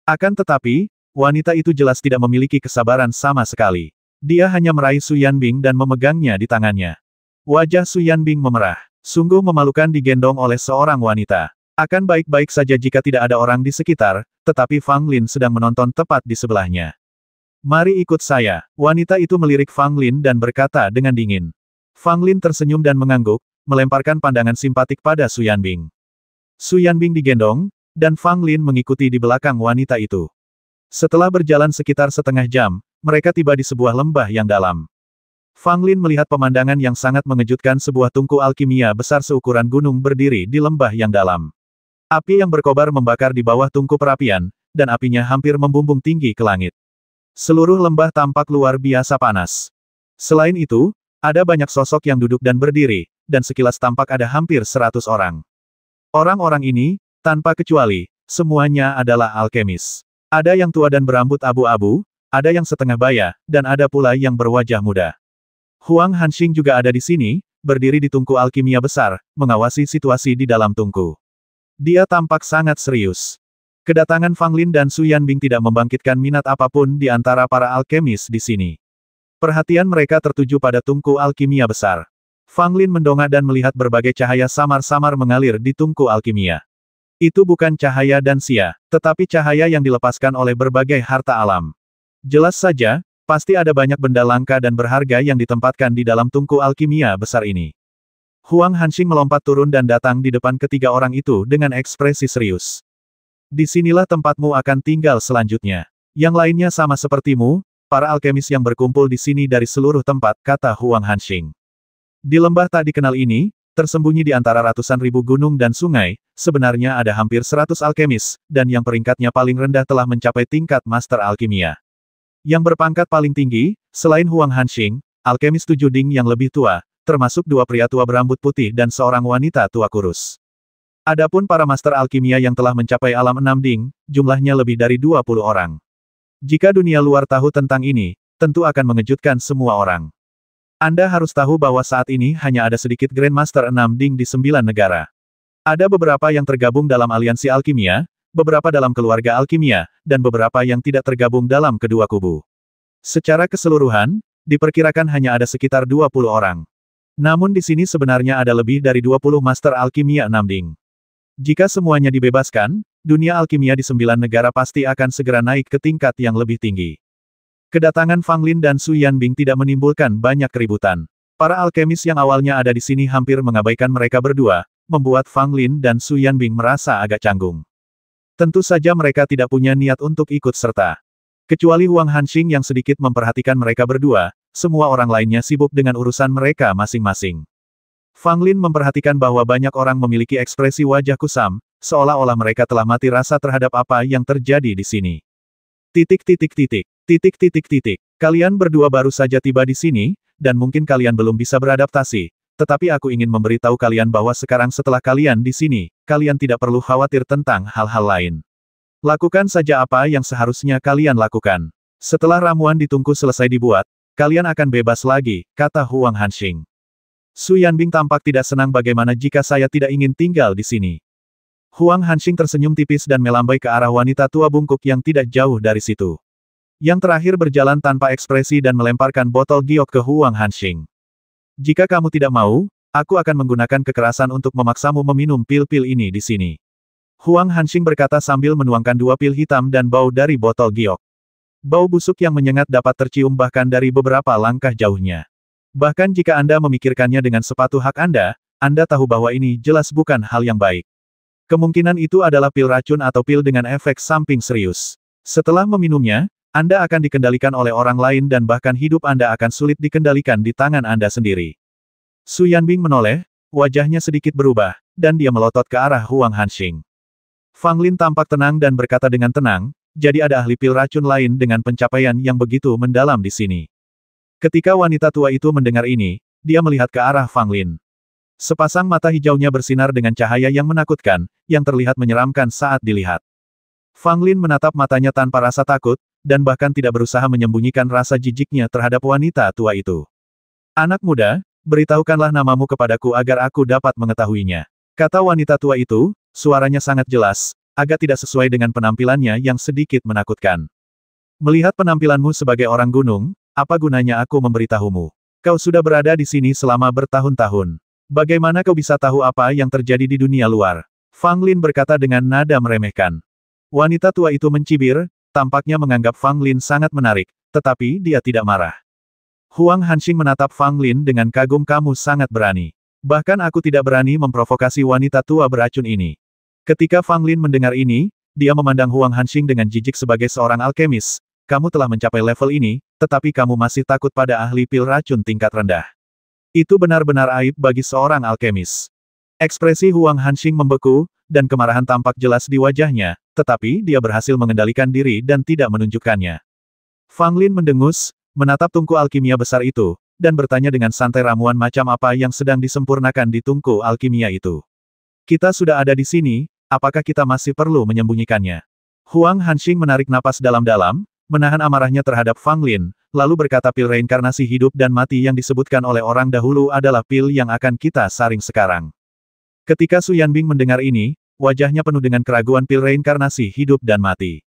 Akan tetapi, wanita itu jelas tidak memiliki kesabaran sama sekali. Dia hanya meraih Su Yanbing dan memegangnya di tangannya. Wajah Su Yanbing memerah. Sungguh memalukan digendong oleh seorang wanita. Akan baik-baik saja jika tidak ada orang di sekitar, tetapi Fang Lin sedang menonton tepat di sebelahnya. Mari ikut saya. Wanita itu melirik Fang Lin dan berkata dengan dingin. Fang Lin tersenyum dan mengangguk, melemparkan pandangan simpatik pada Su Yanbing. Su Yanbing digendong, dan Fang Lin mengikuti di belakang wanita itu. Setelah berjalan sekitar setengah jam, mereka tiba di sebuah lembah yang dalam. Fang Lin melihat pemandangan yang sangat mengejutkan, sebuah tungku alkimia besar seukuran gunung berdiri di lembah yang dalam. Api yang berkobar membakar di bawah tungku perapian, dan apinya hampir membumbung tinggi ke langit. Seluruh lembah tampak luar biasa panas. Selain itu, ada banyak sosok yang duduk dan berdiri, dan sekilas tampak ada hampir 100 orang. Orang-orang ini, tanpa kecuali, semuanya adalah alkemis. Ada yang tua dan berambut abu-abu, ada yang setengah baya, dan ada pula yang berwajah muda. Huang Hanxing juga ada di sini, berdiri di tungku alkimia besar, mengawasi situasi di dalam tungku. Dia tampak sangat serius. Kedatangan Fang Lin dan Su Yanbing tidak membangkitkan minat apapun di antara para alkemis di sini. Perhatian mereka tertuju pada tungku alkimia besar. Fang Lin mendongak dan melihat berbagai cahaya samar-samar mengalir di tungku alkimia. Itu bukan cahaya dan sia, tetapi cahaya yang dilepaskan oleh berbagai harta alam. Jelas saja, pasti ada banyak benda langka dan berharga yang ditempatkan di dalam tungku alkimia besar ini. Huang Hanxing melompat turun dan datang di depan ketiga orang itu dengan ekspresi serius. Disinilah tempatmu akan tinggal selanjutnya. Yang lainnya sama sepertimu, para alkemis yang berkumpul di sini dari seluruh tempat, kata Huang Hanxing. Di lembah tak dikenal ini, tersembunyi di antara ratusan ribu gunung dan sungai, sebenarnya ada hampir 100 alkemis, dan yang peringkatnya paling rendah telah mencapai tingkat Master Alkimia. Yang berpangkat paling tinggi, selain Huang Hanxing, alkemis 7 Ding yang lebih tua, termasuk 2 pria tua berambut putih dan seorang wanita tua kurus. Adapun para Master Alkimia yang telah mencapai alam 6 Ding, jumlahnya lebih dari 20 orang. Jika dunia luar tahu tentang ini, tentu akan mengejutkan semua orang. Anda harus tahu bahwa saat ini hanya ada sedikit Grandmaster 6 Ding di 9 negara. Ada beberapa yang tergabung dalam aliansi alkimia, beberapa dalam keluarga alkimia, dan beberapa yang tidak tergabung dalam kedua kubu. Secara keseluruhan, diperkirakan hanya ada sekitar 20 orang. Namun di sini sebenarnya ada lebih dari 20 Master Alkimia 6 Ding. Jika semuanya dibebaskan, dunia alkimia di 9 negara pasti akan segera naik ke tingkat yang lebih tinggi. Kedatangan Fang Lin dan Su Yanbing tidak menimbulkan banyak keributan. Para alkemis yang awalnya ada di sini hampir mengabaikan mereka berdua, membuat Fang Lin dan Su Yanbing merasa agak canggung. Tentu saja mereka tidak punya niat untuk ikut serta. Kecuali Huang Hanxing yang sedikit memperhatikan mereka berdua, semua orang lainnya sibuk dengan urusan mereka masing-masing. Fang Lin memperhatikan bahwa banyak orang memiliki ekspresi wajah kusam, seolah-olah mereka telah mati rasa terhadap apa yang terjadi di sini. Kalian berdua baru saja tiba di sini, dan mungkin kalian belum bisa beradaptasi, tetapi aku ingin memberitahu kalian bahwa sekarang setelah kalian di sini, kalian tidak perlu khawatir tentang hal-hal lain. Lakukan saja apa yang seharusnya kalian lakukan. Setelah ramuan di tungku selesai dibuat, kalian akan bebas lagi, kata Huang Hanxing. Su Yanbing tampak tidak senang bagaimana jika saya tidak ingin tinggal di sini. Huang Hanxing tersenyum tipis dan melambai ke arah wanita tua bungkuk yang tidak jauh dari situ. Yang terakhir berjalan tanpa ekspresi dan melemparkan botol giok ke Huang Hanxing. Jika kamu tidak mau, aku akan menggunakan kekerasan untuk memaksamu meminum pil-pil ini di sini. Huang Hanxing berkata sambil menuangkan 2 pil hitam dan bau dari botol giok. Bau busuk yang menyengat dapat tercium bahkan dari beberapa langkah jauhnya. Bahkan jika Anda memikirkannya dengan sepatu hak Anda tahu bahwa ini jelas bukan hal yang baik. Kemungkinan itu adalah pil racun atau pil dengan efek samping serius. Setelah meminumnya, Anda akan dikendalikan oleh orang lain dan bahkan hidup Anda akan sulit dikendalikan di tangan Anda sendiri. Su Yanbing menoleh, wajahnya sedikit berubah, dan dia melotot ke arah Huang Hanxing. Fang Lin tampak tenang dan berkata dengan tenang, jadi ada ahli pil racun lain dengan pencapaian yang begitu mendalam di sini. Ketika wanita tua itu mendengar ini, dia melihat ke arah Fang Lin. Sepasang mata hijaunya bersinar dengan cahaya yang menakutkan, yang terlihat menyeramkan saat dilihat. Fang Lin menatap matanya tanpa rasa takut, dan bahkan tidak berusaha menyembunyikan rasa jijiknya terhadap wanita tua itu. Anak muda, beritahukanlah namamu kepadaku agar aku dapat mengetahuinya. Kata wanita tua itu, suaranya sangat jelas, agak tidak sesuai dengan penampilannya yang sedikit menakutkan. Melihat penampilanmu sebagai orang gunung, apa gunanya aku memberitahumu? Kau sudah berada di sini selama bertahun-tahun. Bagaimana kau bisa tahu apa yang terjadi di dunia luar? Fang Lin berkata dengan nada meremehkan. Wanita tua itu mencibir, tampaknya menganggap Fang Lin sangat menarik, tetapi dia tidak marah. Huang Hanxing menatap Fang Lin dengan kagum, kamu sangat berani. Bahkan aku tidak berani memprovokasi wanita tua beracun ini. Ketika Fang Lin mendengar ini, dia memandang Huang Hanxing dengan jijik sebagai seorang alkemis. Kamu telah mencapai level ini, tetapi kamu masih takut pada ahli pil racun tingkat rendah. Itu benar-benar aib bagi seorang alkemis. Ekspresi Huang Hanxing membeku, dan kemarahan tampak jelas di wajahnya, tetapi dia berhasil mengendalikan diri dan tidak menunjukkannya. Fang Lin mendengus, menatap tungku alkimia besar itu, dan bertanya dengan santai ramuan macam apa yang sedang disempurnakan di tungku alkimia itu. Kita sudah ada di sini, apakah kita masih perlu menyembunyikannya? Huang Hanxing menarik napas dalam-dalam, menahan amarahnya terhadap Fang Lin, lalu berkata pil reinkarnasi hidup dan mati yang disebutkan oleh orang dahulu adalah pil yang akan kita saring sekarang. Ketika Su Yanbing mendengar ini, wajahnya penuh dengan keraguan pil reinkarnasi hidup dan mati.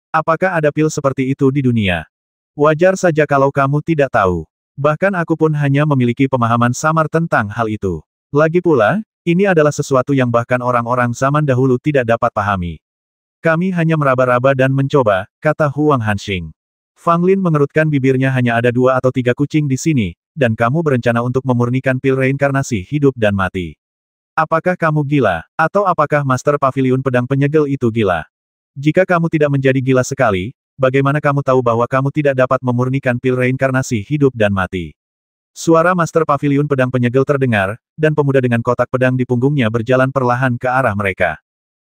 Apakah ada pil seperti itu di dunia? Wajar saja kalau kamu tidak tahu. Bahkan aku pun hanya memiliki pemahaman samar tentang hal itu. Lagi pula, ini adalah sesuatu yang bahkan orang-orang zaman dahulu tidak dapat pahami. Kami hanya meraba-raba dan mencoba, kata Huang Hanxing. Fang Lin mengerutkan bibirnya, hanya ada 2 atau 3 kucing di sini, dan kamu berencana untuk memurnikan pil reinkarnasi hidup dan mati. Apakah kamu gila? Atau apakah Master Paviliun Pedang Penyegel itu gila? Jika kamu tidak menjadi gila sekali, bagaimana kamu tahu bahwa kamu tidak dapat memurnikan pil reinkarnasi hidup dan mati? Suara Master Paviliun Pedang Penyegel terdengar, dan pemuda dengan kotak pedang di punggungnya berjalan perlahan ke arah mereka.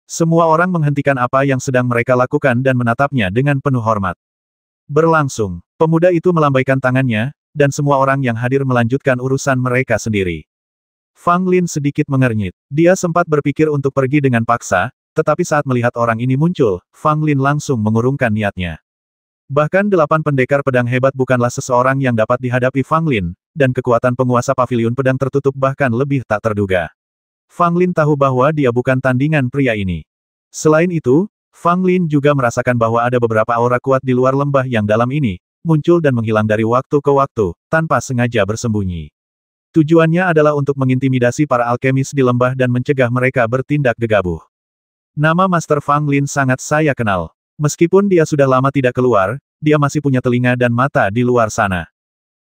Semua orang menghentikan apa yang sedang mereka lakukan dan menatapnya dengan penuh hormat. Berlangsung, pemuda itu melambaikan tangannya, dan semua orang yang hadir melanjutkan urusan mereka sendiri. Fang Lin sedikit mengernyit. Dia sempat berpikir untuk pergi dengan paksa, tetapi saat melihat orang ini muncul, Fang Lin langsung mengurungkan niatnya. Bahkan 8 pendekar pedang hebat bukanlah seseorang yang dapat dihadapi Fang Lin, dan kekuatan penguasa paviliun pedang tertutup bahkan lebih tak terduga. Fang Lin tahu bahwa dia bukan tandingan pria ini. Selain itu, Fang Lin juga merasakan bahwa ada beberapa aura kuat di luar lembah yang dalam ini, muncul dan menghilang dari waktu ke waktu, tanpa sengaja bersembunyi. Tujuannya adalah untuk mengintimidasi para alkemis di lembah dan mencegah mereka bertindak gegabah. Nama Master Fang Lin sangat saya kenal. Meskipun dia sudah lama tidak keluar, dia masih punya telinga dan mata di luar sana.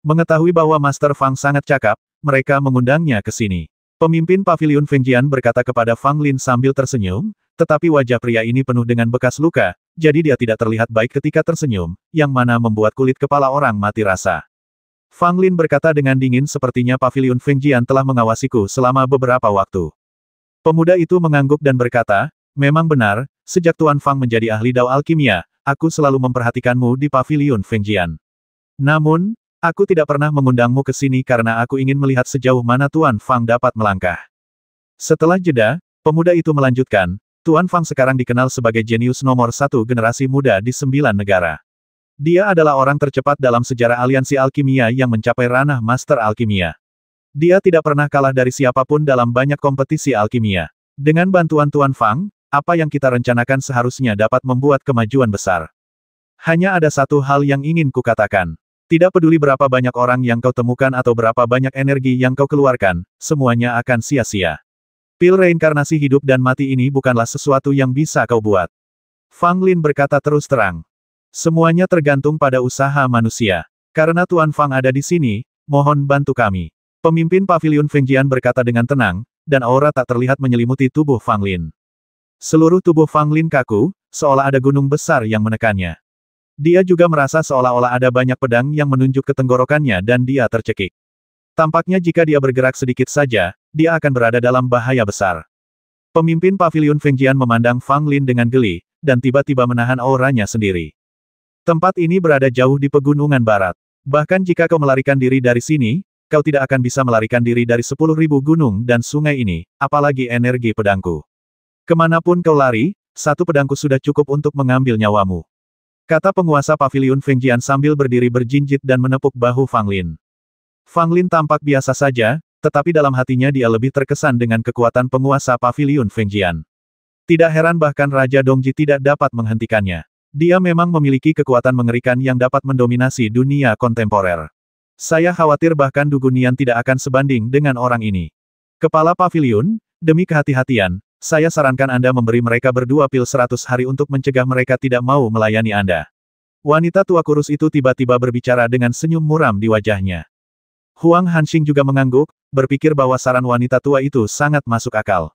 Mengetahui bahwa Master Fang sangat cakap, mereka mengundangnya ke sini. Pemimpin Paviliun Fengjian berkata kepada Fang Lin sambil tersenyum, tetapi wajah pria ini penuh dengan bekas luka, jadi dia tidak terlihat baik ketika tersenyum, yang mana membuat kulit kepala orang mati rasa. Fang Lin berkata dengan dingin, sepertinya Paviliun Fengjian telah mengawasiku selama beberapa waktu. Pemuda itu mengangguk dan berkata, memang benar, sejak Tuan Fang menjadi ahli dao alkimia, aku selalu memperhatikanmu di Paviliun Fengjian. Namun, aku tidak pernah mengundangmu ke sini karena aku ingin melihat sejauh mana Tuan Fang dapat melangkah. Setelah jeda, pemuda itu melanjutkan, Tuan Fang sekarang dikenal sebagai jenius nomor 1 generasi muda di 9 negara. Dia adalah orang tercepat dalam sejarah aliansi alkimia yang mencapai ranah Master Alkimia. Dia tidak pernah kalah dari siapapun dalam banyak kompetisi alkimia. Dengan bantuan Tuan Fang, apa yang kita rencanakan seharusnya dapat membuat kemajuan besar. Hanya ada satu hal yang ingin kukatakan. Tidak peduli berapa banyak orang yang kau temukan atau berapa banyak energi yang kau keluarkan, semuanya akan sia-sia. Pil reinkarnasi hidup dan mati ini bukanlah sesuatu yang bisa kau buat. Fang Lin berkata terus terang. Semuanya tergantung pada usaha manusia. Karena Tuan Fang ada di sini, mohon bantu kami. Pemimpin Paviliun Fengjian berkata dengan tenang, dan aura tak terlihat menyelimuti tubuh Fang Lin. Seluruh tubuh Fang Lin kaku, seolah ada gunung besar yang menekannya. Dia juga merasa seolah-olah ada banyak pedang yang menunjuk ke tenggorokannya dan dia tercekik. Tampaknya jika dia bergerak sedikit saja, dia akan berada dalam bahaya besar. Pemimpin Paviliun Fengjian memandang Fang Lin dengan geli, dan tiba-tiba menahan auranya sendiri. Tempat ini berada jauh di pegunungan barat. Bahkan jika kau melarikan diri dari sini, kau tidak akan bisa melarikan diri dari 10.000 gunung dan sungai ini, apalagi energi pedangku. Kemanapun kau lari, satu pedangku sudah cukup untuk mengambil nyawamu. Kata penguasa Paviliun Fengjian sambil berdiri berjinjit dan menepuk bahu Fang Lin. Fang Lin tampak biasa saja, tetapi dalam hatinya dia lebih terkesan dengan kekuatan penguasa Paviliun Fengjian. Tidak heran bahkan Raja Dongji tidak dapat menghentikannya. Dia memang memiliki kekuatan mengerikan yang dapat mendominasi dunia kontemporer. Saya khawatir bahkan Dugunian tidak akan sebanding dengan orang ini. Kepala Paviliun, demi kehati-hatian, saya sarankan Anda memberi mereka berdua pil 100 hari untuk mencegah mereka tidak mau melayani Anda. Wanita tua kurus itu tiba-tiba berbicara dengan senyum muram di wajahnya. Huang Hanxing juga mengangguk, berpikir bahwa saran wanita tua itu sangat masuk akal.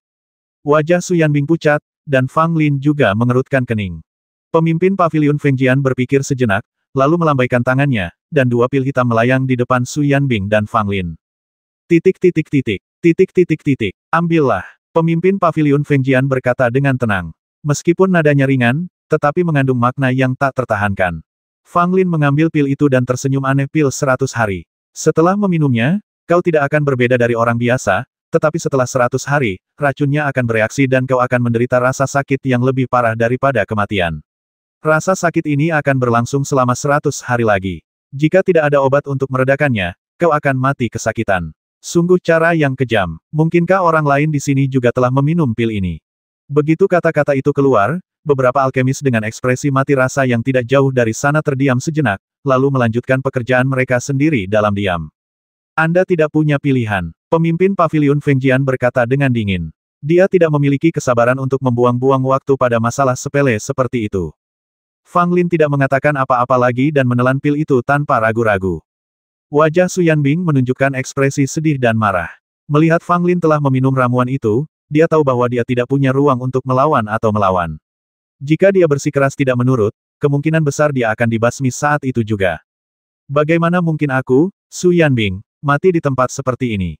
Wajah Su Yanbing pucat, dan Fang Lin juga mengerutkan kening. Pemimpin Paviliun Fengjian berpikir sejenak, lalu melambaikan tangannya, dan 2 pil hitam melayang di depan Su Yanbing dan Fang Lin. Ambillah. Pemimpin Paviliun Fengjian berkata dengan tenang. Meskipun nadanya ringan, tetapi mengandung makna yang tak tertahankan. Fang Lin mengambil pil itu dan tersenyum aneh. Pil 100 hari. Setelah meminumnya, kau tidak akan berbeda dari orang biasa, tetapi setelah 100 hari, racunnya akan bereaksi dan kau akan menderita rasa sakit yang lebih parah daripada kematian. Rasa sakit ini akan berlangsung selama 100 hari lagi. Jika tidak ada obat untuk meredakannya, kau akan mati kesakitan. Sungguh cara yang kejam. Mungkinkah orang lain di sini juga telah meminum pil ini? Begitu kata-kata itu keluar, beberapa alkemis dengan ekspresi mati rasa yang tidak jauh dari sana terdiam sejenak, lalu melanjutkan pekerjaan mereka sendiri dalam diam. Anda tidak punya pilihan. Pemimpin Paviliun Fengjian berkata dengan dingin. Dia tidak memiliki kesabaran untuk membuang-buang waktu pada masalah sepele seperti itu. Fang Lin tidak mengatakan apa-apa lagi dan menelan pil itu tanpa ragu-ragu. Wajah Su Yanbing menunjukkan ekspresi sedih dan marah. Melihat Fang Lin telah meminum ramuan itu, dia tahu bahwa dia tidak punya ruang untuk melawan atau melawan. Jika dia bersikeras tidak menurut, kemungkinan besar dia akan dibasmi saat itu juga. Bagaimana mungkin aku, Su Yanbing, mati di tempat seperti ini?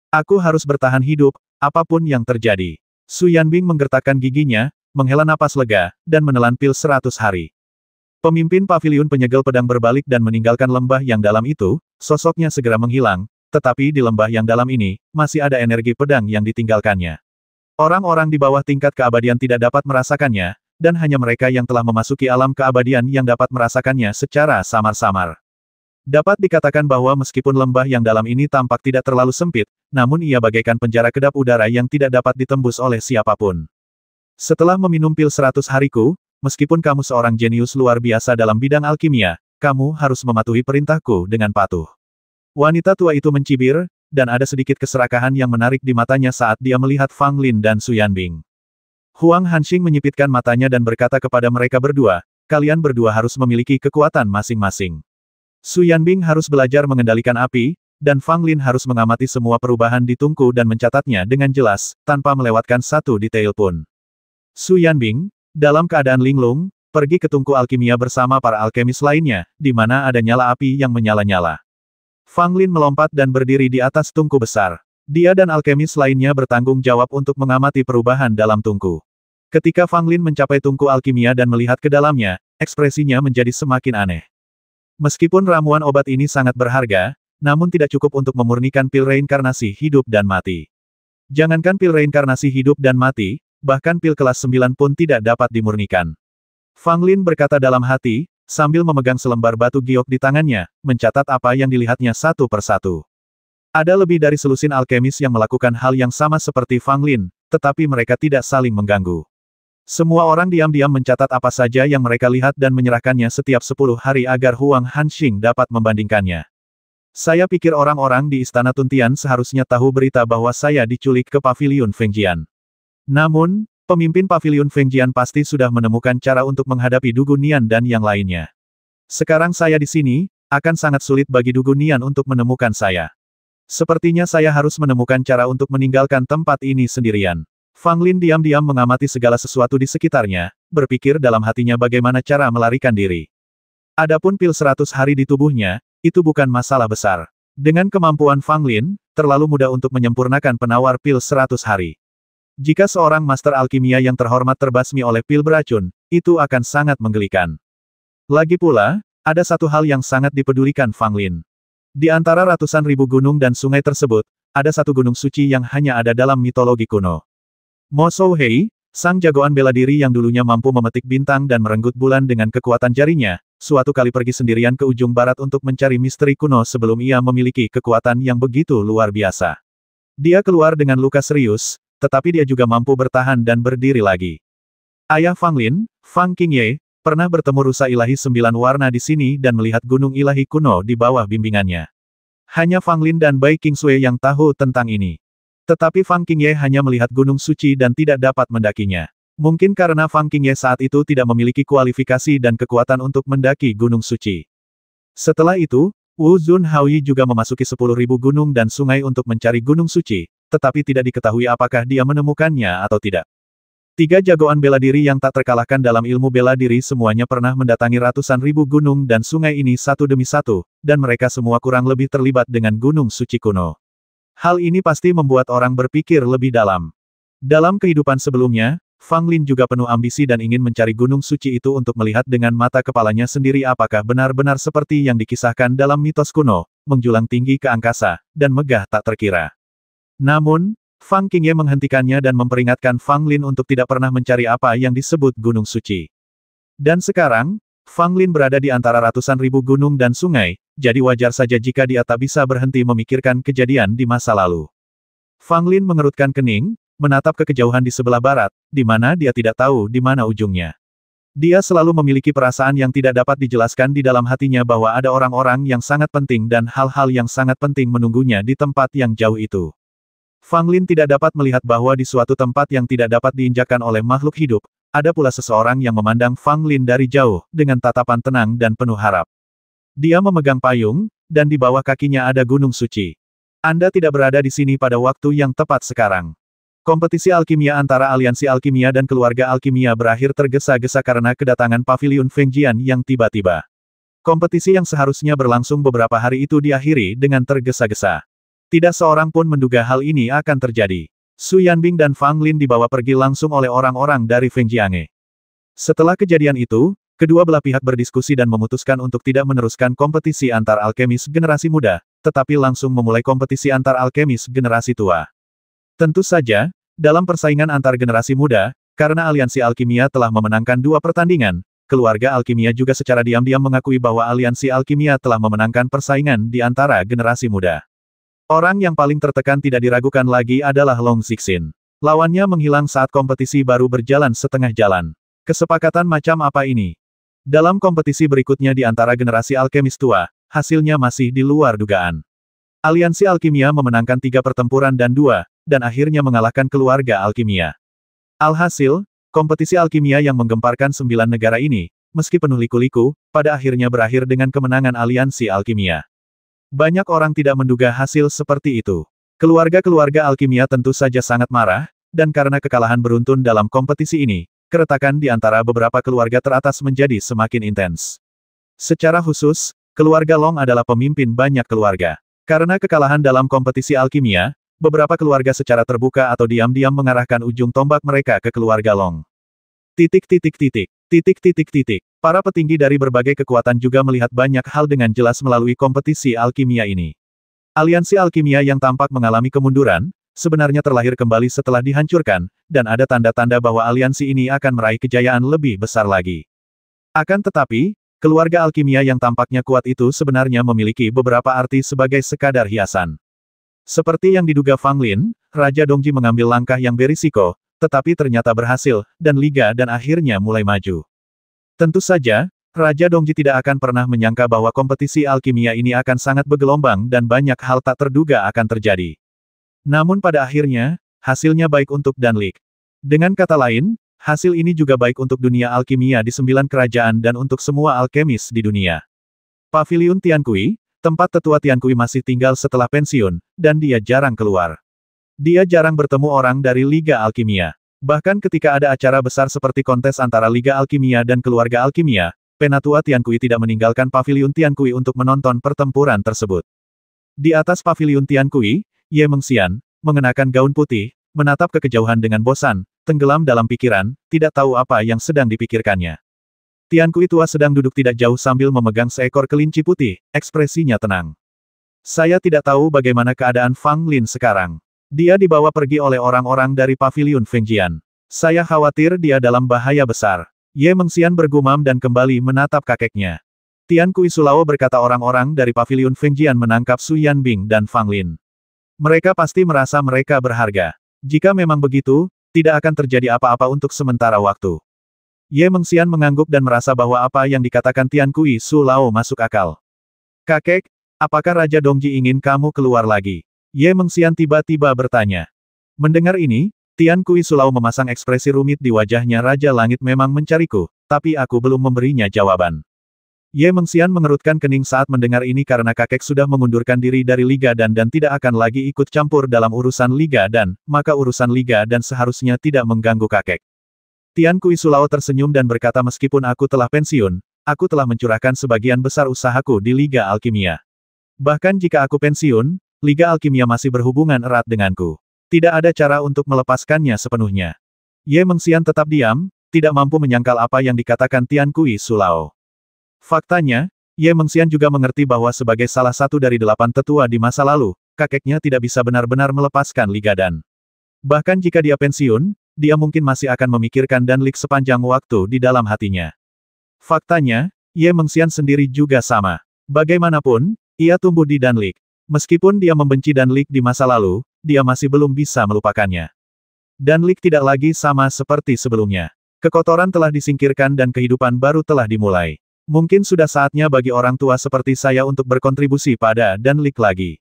Aku harus bertahan hidup, apapun yang terjadi. Su Yanbing menggertakkan giginya, menghela napas lega, dan menelan pil 100 hari. Pemimpin Paviliun Penyegel Pedang berbalik dan meninggalkan lembah yang dalam itu, sosoknya segera menghilang, tetapi di lembah yang dalam ini, masih ada energi pedang yang ditinggalkannya. Orang-orang di bawah tingkat keabadian tidak dapat merasakannya, dan hanya mereka yang telah memasuki alam keabadian yang dapat merasakannya secara samar-samar. Dapat dikatakan bahwa meskipun lembah yang dalam ini tampak tidak terlalu sempit, namun ia bagaikan penjara kedap udara yang tidak dapat ditembus oleh siapapun. Setelah meminum pil 100 hariku, meskipun kamu seorang jenius luar biasa dalam bidang alkimia, kamu harus mematuhi perintahku dengan patuh. Wanita tua itu mencibir, dan ada sedikit keserakahan yang menarik di matanya saat dia melihat Fang Lin dan Su Yanbing. Huang Hanxing menyipitkan matanya dan berkata kepada mereka berdua, kalian berdua harus memiliki kekuatan masing-masing. Su Yanbing harus belajar mengendalikan api, dan Fang Lin harus mengamati semua perubahan di tungku dan mencatatnya dengan jelas, tanpa melewatkan satu detail pun. Su Yanbing, dalam keadaan linglung, pergi ke tungku alkimia bersama para alkemis lainnya, di mana ada nyala api yang menyala-nyala. Fang Lin melompat dan berdiri di atas tungku besar. Dia dan alkemis lainnya bertanggung jawab untuk mengamati perubahan dalam tungku. Ketika Fang Lin mencapai tungku alkimia dan melihat ke dalamnya, ekspresinya menjadi semakin aneh. Meskipun ramuan obat ini sangat berharga, namun tidak cukup untuk memurnikan pil reinkarnasi hidup dan mati. Jangankan pil reinkarnasi hidup dan mati, bahkan pil kelas 9 pun tidak dapat dimurnikan. Fang Lin berkata dalam hati, sambil memegang selembar batu giok di tangannya, mencatat apa yang dilihatnya satu persatu. Ada lebih dari selusin alkemis yang melakukan hal yang sama seperti Fang Lin, tetapi mereka tidak saling mengganggu. Semua orang diam-diam mencatat apa saja yang mereka lihat dan menyerahkannya setiap 10 hari agar Huang Hanxing dapat membandingkannya. Saya pikir orang-orang di Istana Tuntian seharusnya tahu berita bahwa saya diculik ke Paviliun Fengjian. Namun, pemimpin Paviliun Fengjian pasti sudah menemukan cara untuk menghadapi Dugu Nian dan yang lainnya. Sekarang saya di sini, akan sangat sulit bagi Dugu Nian untuk menemukan saya. Sepertinya saya harus menemukan cara untuk meninggalkan tempat ini sendirian. Fang Lin diam-diam mengamati segala sesuatu di sekitarnya, berpikir dalam hatinya bagaimana cara melarikan diri. Adapun pil 100 hari di tubuhnya, itu bukan masalah besar. Dengan kemampuan Fang Lin, terlalu mudah untuk menyempurnakan penawar pil 100 hari. Jika seorang master alkimia yang terhormat terbasmi oleh pil beracun, itu akan sangat menggelikan. Lagi pula, ada satu hal yang sangat dipedulikan Fang Lin. Di antara ratusan ribu gunung dan sungai tersebut, ada satu gunung suci yang hanya ada dalam mitologi kuno. Mo Shou Hei, sang jagoan bela diri yang dulunya mampu memetik bintang dan merenggut bulan dengan kekuatan jarinya, suatu kali pergi sendirian ke ujung barat untuk mencari misteri kuno sebelum ia memiliki kekuatan yang begitu luar biasa. Dia keluar dengan luka serius, tetapi dia juga mampu bertahan dan berdiri lagi. Ayah Fang Lin, Fang Qingye, pernah bertemu rusa ilahi 9 warna di sini dan melihat gunung ilahi kuno di bawah bimbingannya. Hanya Fang Lin dan Bai Qingsui yang tahu tentang ini. Tetapi Fang Qingye hanya melihat gunung suci dan tidak dapat mendakinya. Mungkin karena Fang Qingye saat itu tidak memiliki kualifikasi dan kekuatan untuk mendaki gunung suci. Setelah itu, Wu Zun Haoyi juga memasuki 10.000 gunung dan sungai untuk mencari gunung suci, tetapi tidak diketahui apakah dia menemukannya atau tidak. 3 jagoan bela diri yang tak terkalahkan dalam ilmu bela diri semuanya pernah mendatangi ratusan ribu gunung dan sungai ini satu demi satu, dan mereka semua kurang lebih terlibat dengan gunung suci kuno. Hal ini pasti membuat orang berpikir lebih dalam. Dalam kehidupan sebelumnya, Fang Lin juga penuh ambisi dan ingin mencari gunung suci itu untuk melihat dengan mata kepalanya sendiri apakah benar-benar seperti yang dikisahkan dalam mitos kuno, menjulang tinggi ke angkasa, dan megah tak terkira. Namun, Fang Qingye menghentikannya dan memperingatkan Fang Lin untuk tidak pernah mencari apa yang disebut gunung suci. Dan sekarang, Fang Lin berada di antara ratusan ribu gunung dan sungai, jadi wajar saja jika dia tak bisa berhenti memikirkan kejadian di masa lalu. Fang Lin mengerutkan kening, menatap ke kejauhan di sebelah barat, di mana dia tidak tahu di mana ujungnya. Dia selalu memiliki perasaan yang tidak dapat dijelaskan di dalam hatinya bahwa ada orang-orang yang sangat penting dan hal-hal yang sangat penting menunggunya di tempat yang jauh itu. Fang Lin tidak dapat melihat bahwa di suatu tempat yang tidak dapat diinjakan oleh makhluk hidup, ada pula seseorang yang memandang Fang Lin dari jauh, dengan tatapan tenang dan penuh harap. Dia memegang payung, dan di bawah kakinya ada gunung suci. Anda tidak berada di sini pada waktu yang tepat sekarang. Kompetisi alkimia antara aliansi alkimia dan keluarga alkimia berakhir tergesa-gesa karena kedatangan paviliun Fengjian yang tiba-tiba. Kompetisi yang seharusnya berlangsung beberapa hari itu diakhiri dengan tergesa-gesa. Tidak seorang pun menduga hal ini akan terjadi. Su Yanbing dan Fang Lin dibawa pergi langsung oleh orang-orang dari Fengjiange. Setelah kejadian itu, kedua belah pihak berdiskusi dan memutuskan untuk tidak meneruskan kompetisi antar alkemis generasi muda, tetapi langsung memulai kompetisi antar alkemis generasi tua. Tentu saja, dalam persaingan antar generasi muda, karena aliansi alkimia telah memenangkan 2 pertandingan, keluarga alkimia juga secara diam-diam mengakui bahwa aliansi alkimia telah memenangkan persaingan di antara generasi muda. Orang yang paling tertekan tidak diragukan lagi adalah Long Zixin. Lawannya menghilang saat kompetisi baru berjalan setengah jalan. Kesepakatan macam apa ini? Dalam kompetisi berikutnya di antara generasi alkemis tua, hasilnya masih di luar dugaan. Aliansi alkimia memenangkan 3 pertempuran dan akhirnya mengalahkan keluarga alkimia. Alhasil, kompetisi alkimia yang menggemparkan 9 negara ini, meski penuh liku-liku, pada akhirnya berakhir dengan kemenangan aliansi alkimia. Banyak orang tidak menduga hasil seperti itu. Keluarga-keluarga alkimia tentu saja sangat marah, dan karena kekalahan beruntun dalam kompetisi ini, keretakan di antara beberapa keluarga teratas menjadi semakin intens. Secara khusus, keluarga Long adalah pemimpin banyak keluarga. Karena kekalahan dalam kompetisi alkimia, beberapa keluarga secara terbuka atau diam-diam mengarahkan ujung tombak mereka ke keluarga Long. Para petinggi dari berbagai kekuatan juga melihat banyak hal dengan jelas melalui kompetisi alkimia ini. Aliansi alkimia yang tampak mengalami kemunduran, sebenarnya terlahir kembali setelah dihancurkan, dan ada tanda-tanda bahwa aliansi ini akan meraih kejayaan lebih besar lagi. Akan tetapi, keluarga alkimia yang tampaknya kuat itu sebenarnya memiliki beberapa arti sebagai sekadar hiasan. Seperti yang diduga Fang Lin, Raja Dongji mengambil langkah yang berisiko, tetapi ternyata berhasil, dan Liga dan akhirnya mulai maju. Tentu saja, Raja Dongji tidak akan pernah menyangka bahwa kompetisi alkimia ini akan sangat bergelombang dan banyak hal tak terduga akan terjadi. Namun pada akhirnya, hasilnya baik untuk Danlik. Dengan kata lain, hasil ini juga baik untuk dunia alkimia di 9 kerajaan dan untuk semua alkemis di dunia. Paviliun Tiankui, tempat tetua Tiankui masih tinggal setelah pensiun, dan dia jarang keluar. Dia jarang bertemu orang dari Liga Alkimia. Bahkan ketika ada acara besar seperti kontes antara Liga Alkimia dan keluarga Alkimia, Penatua Tiankui tidak meninggalkan Paviliun Tiankui untuk menonton pertempuran tersebut. Di atas Paviliun Tiankui, Ye Mengxian, mengenakan gaun putih, menatap ke kejauhan dengan bosan, tenggelam dalam pikiran, tidak tahu apa yang sedang dipikirkannya. Tiankui tua sedang duduk tidak jauh sambil memegang seekor kelinci putih, ekspresinya tenang. Saya tidak tahu bagaimana keadaan Fang Lin sekarang. Dia dibawa pergi oleh orang-orang dari Paviliun Fengjian. Saya khawatir dia dalam bahaya besar. Ye Mengxian bergumam dan kembali menatap kakeknya. Tiankui Sulao berkata orang-orang dari Paviliun Fengjian menangkap Su Yanbing dan Fang Lin. Mereka pasti merasa mereka berharga. Jika memang begitu, tidak akan terjadi apa-apa untuk sementara waktu. Ye Mengxian mengangguk dan merasa bahwa apa yang dikatakan Tiankui Sulao masuk akal. Kakek, apakah Raja Dongji ingin kamu keluar lagi? Ye Mengxian tiba-tiba bertanya. Mendengar ini, Tiankui Sulao memasang ekspresi rumit di wajahnya. Raja Langit memang mencariku, tapi aku belum memberinya jawaban. Ye Mengxian mengerutkan kening saat mendengar ini karena kakek sudah mengundurkan diri dari Liga dan tidak akan lagi ikut campur dalam urusan Liga dan, maka urusan Liga dan seharusnya tidak mengganggu kakek. Tiankui Sulao tersenyum dan berkata meskipun aku telah pensiun, aku telah mencurahkan sebagian besar usahaku di Liga Alkimia. Bahkan jika aku pensiun, Liga Alkimia masih berhubungan erat denganku. Tidak ada cara untuk melepaskannya sepenuhnya. Ye Mengxian tetap diam, tidak mampu menyangkal apa yang dikatakan Tian Kui Sulao. Faktanya, Ye Mengxian juga mengerti bahwa sebagai salah satu dari 8 tetua di masa lalu, kakeknya tidak bisa benar-benar melepaskan Li Gadan. Bahkan jika dia pensiun, dia mungkin masih akan memikirkan Danlik sepanjang waktu di dalam hatinya. Faktanya, Ye Mengxian sendiri juga sama. Bagaimanapun, ia tumbuh di Danlik. Meskipun dia membenci Danlik di masa lalu, dia masih belum bisa melupakannya. Danlik tidak lagi sama seperti sebelumnya. Kekotoran telah disingkirkan dan kehidupan baru telah dimulai. Mungkin sudah saatnya bagi orang tua seperti saya untuk berkontribusi pada Danlik lagi.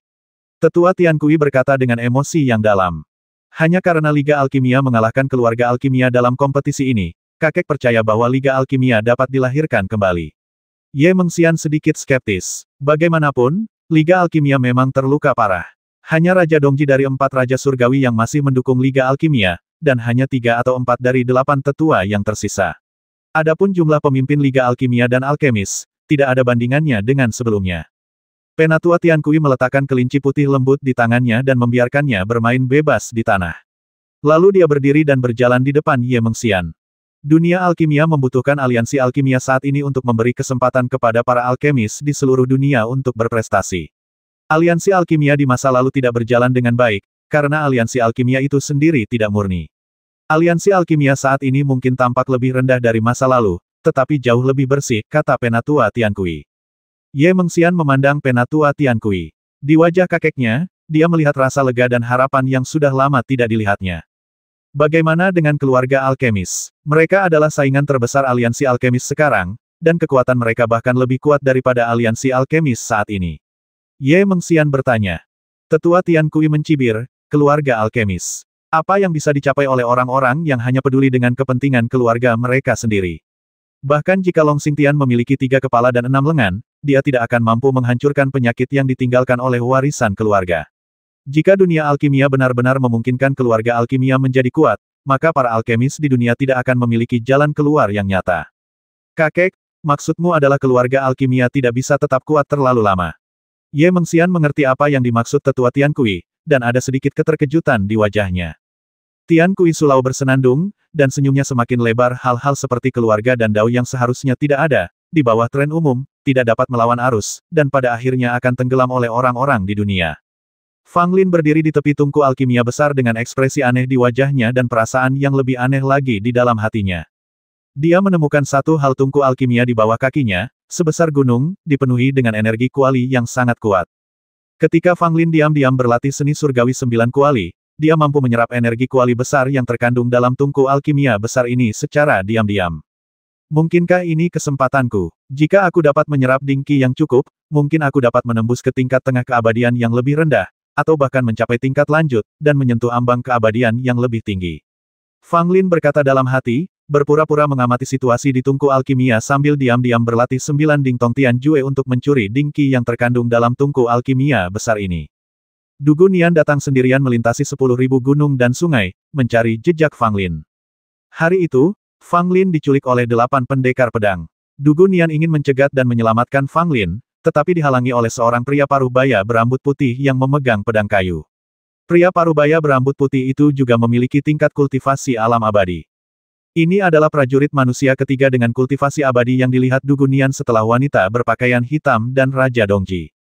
Tetua Tian Kui berkata dengan emosi yang dalam. Hanya karena Liga Alkimia mengalahkan keluarga Alkimia dalam kompetisi ini, kakek percaya bahwa Liga Alkimia dapat dilahirkan kembali. Ye Mengxian sedikit skeptis. Bagaimanapun, Liga Alkimia memang terluka parah. Hanya Raja Dongji dari 4 Raja Surgawi yang masih mendukung Liga Alkimia, dan hanya 3 atau 4 dari 8 tetua yang tersisa. Adapun jumlah pemimpin Liga Alkimia dan Alkemis, tidak ada bandingannya dengan sebelumnya. Penatua Tian Kui meletakkan kelinci putih lembut di tangannya dan membiarkannya bermain bebas di tanah. Lalu dia berdiri dan berjalan di depan Ye Mengxian. Dunia alkimia membutuhkan aliansi alkimia saat ini untuk memberi kesempatan kepada para alkemis di seluruh dunia untuk berprestasi. Aliansi alkimia di masa lalu tidak berjalan dengan baik, karena aliansi alkimia itu sendiri tidak murni. Aliansi alkimia saat ini mungkin tampak lebih rendah dari masa lalu, tetapi jauh lebih bersih, kata Penatua Tian Kui. Ye Mengxian memandang Penatua Tian Kui. Di wajah kakeknya, dia melihat rasa lega dan harapan yang sudah lama tidak dilihatnya. Bagaimana dengan keluarga alkemis? Mereka adalah saingan terbesar aliansi alkemis sekarang, dan kekuatan mereka bahkan lebih kuat daripada aliansi alkemis saat ini. Ye Mengxian bertanya. Tetua Tian Kui mencibir, keluarga alkemis. Apa yang bisa dicapai oleh orang-orang yang hanya peduli dengan kepentingan keluarga mereka sendiri? Bahkan jika Long Xingtian memiliki 3 kepala dan 6 lengan, dia tidak akan mampu menghancurkan penyakit yang ditinggalkan oleh warisan keluarga. Jika dunia alkimia benar-benar memungkinkan keluarga alkimia menjadi kuat, maka para alkemis di dunia tidak akan memiliki jalan keluar yang nyata. Kakek, maksudmu adalah keluarga alkimia tidak bisa tetap kuat terlalu lama. Ye Mengxian mengerti apa yang dimaksud tetua Tian Kui, dan ada sedikit keterkejutan di wajahnya. Tian Kui Sulao bersenandung, dan senyumnya semakin lebar. Hal-hal seperti keluarga dan dao yang seharusnya tidak ada, di bawah tren umum, tidak dapat melawan arus, dan pada akhirnya akan tenggelam oleh orang-orang di dunia. Fang Lin berdiri di tepi tungku alkimia besar dengan ekspresi aneh di wajahnya dan perasaan yang lebih aneh lagi di dalam hatinya. Dia menemukan satu hal tungku alkimia di bawah kakinya, sebesar gunung, dipenuhi dengan energi kuali yang sangat kuat. Ketika Fang Lin diam-diam berlatih seni surgawi 9 kuali, dia mampu menyerap energi kuali besar yang terkandung dalam tungku alkimia besar ini secara diam-diam. Mungkinkah ini kesempatanku? Jika aku dapat menyerap dingki yang cukup, mungkin aku dapat menembus ke tingkat tengah keabadian yang lebih rendah, atau bahkan mencapai tingkat lanjut, dan menyentuh ambang keabadian yang lebih tinggi. Fang Lin berkata dalam hati, berpura-pura mengamati situasi di tungku alkimia sambil diam-diam berlatih 9 Dingtong Tian Jue untuk mencuri dingki yang terkandung dalam tungku alkimia besar ini. Du Gunian datang sendirian melintasi 10.000 gunung dan sungai, mencari jejak Fang Lin. Hari itu, Fang Lin diculik oleh 8 pendekar pedang. Du Gunian ingin mencegat dan menyelamatkan Fang Lin, tetapi dihalangi oleh seorang pria parubaya berambut putih yang memegang pedang kayu. Pria parubaya berambut putih itu juga memiliki tingkat kultivasi alam abadi. Ini adalah prajurit manusia ketiga dengan kultivasi abadi yang dilihat Du Gunian setelah wanita berpakaian hitam dan Raja Dongji.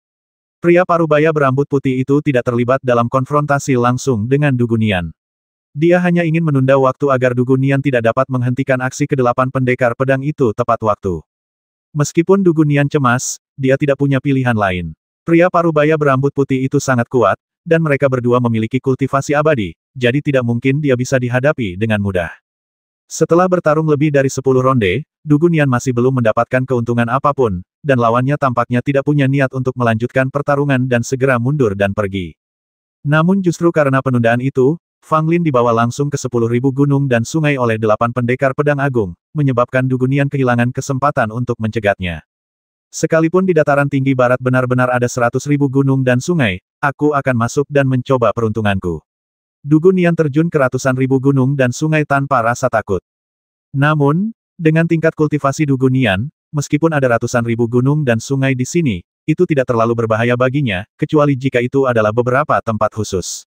Pria parubaya berambut putih itu tidak terlibat dalam konfrontasi langsung dengan Du Gunian. Dia hanya ingin menunda waktu agar Du Gunian tidak dapat menghentikan aksi ke-8 pendekar pedang itu tepat waktu. Meskipun Du Gunian cemas, dia tidak punya pilihan lain. Pria parubaya berambut putih itu sangat kuat, dan mereka berdua memiliki kultivasi abadi, jadi tidak mungkin dia bisa dihadapi dengan mudah. Setelah bertarung lebih dari 10 ronde, Du Gunian masih belum mendapatkan keuntungan apapun, dan lawannya tampaknya tidak punya niat untuk melanjutkan pertarungan dan segera mundur dan pergi. Namun justru karena penundaan itu, Fang Lin dibawa langsung ke 10.000 gunung dan sungai oleh 8 pendekar pedang agung, menyebabkan Du Gunian kehilangan kesempatan untuk mencegatnya. Sekalipun di dataran tinggi barat benar-benar ada 100.000 gunung dan sungai, aku akan masuk dan mencoba peruntunganku. Du Gunian terjun ke ratusan ribu gunung dan sungai tanpa rasa takut. Namun, dengan tingkat kultivasi Du Gunian, meskipun ada ratusan ribu gunung dan sungai di sini, itu tidak terlalu berbahaya baginya, kecuali jika itu adalah beberapa tempat khusus.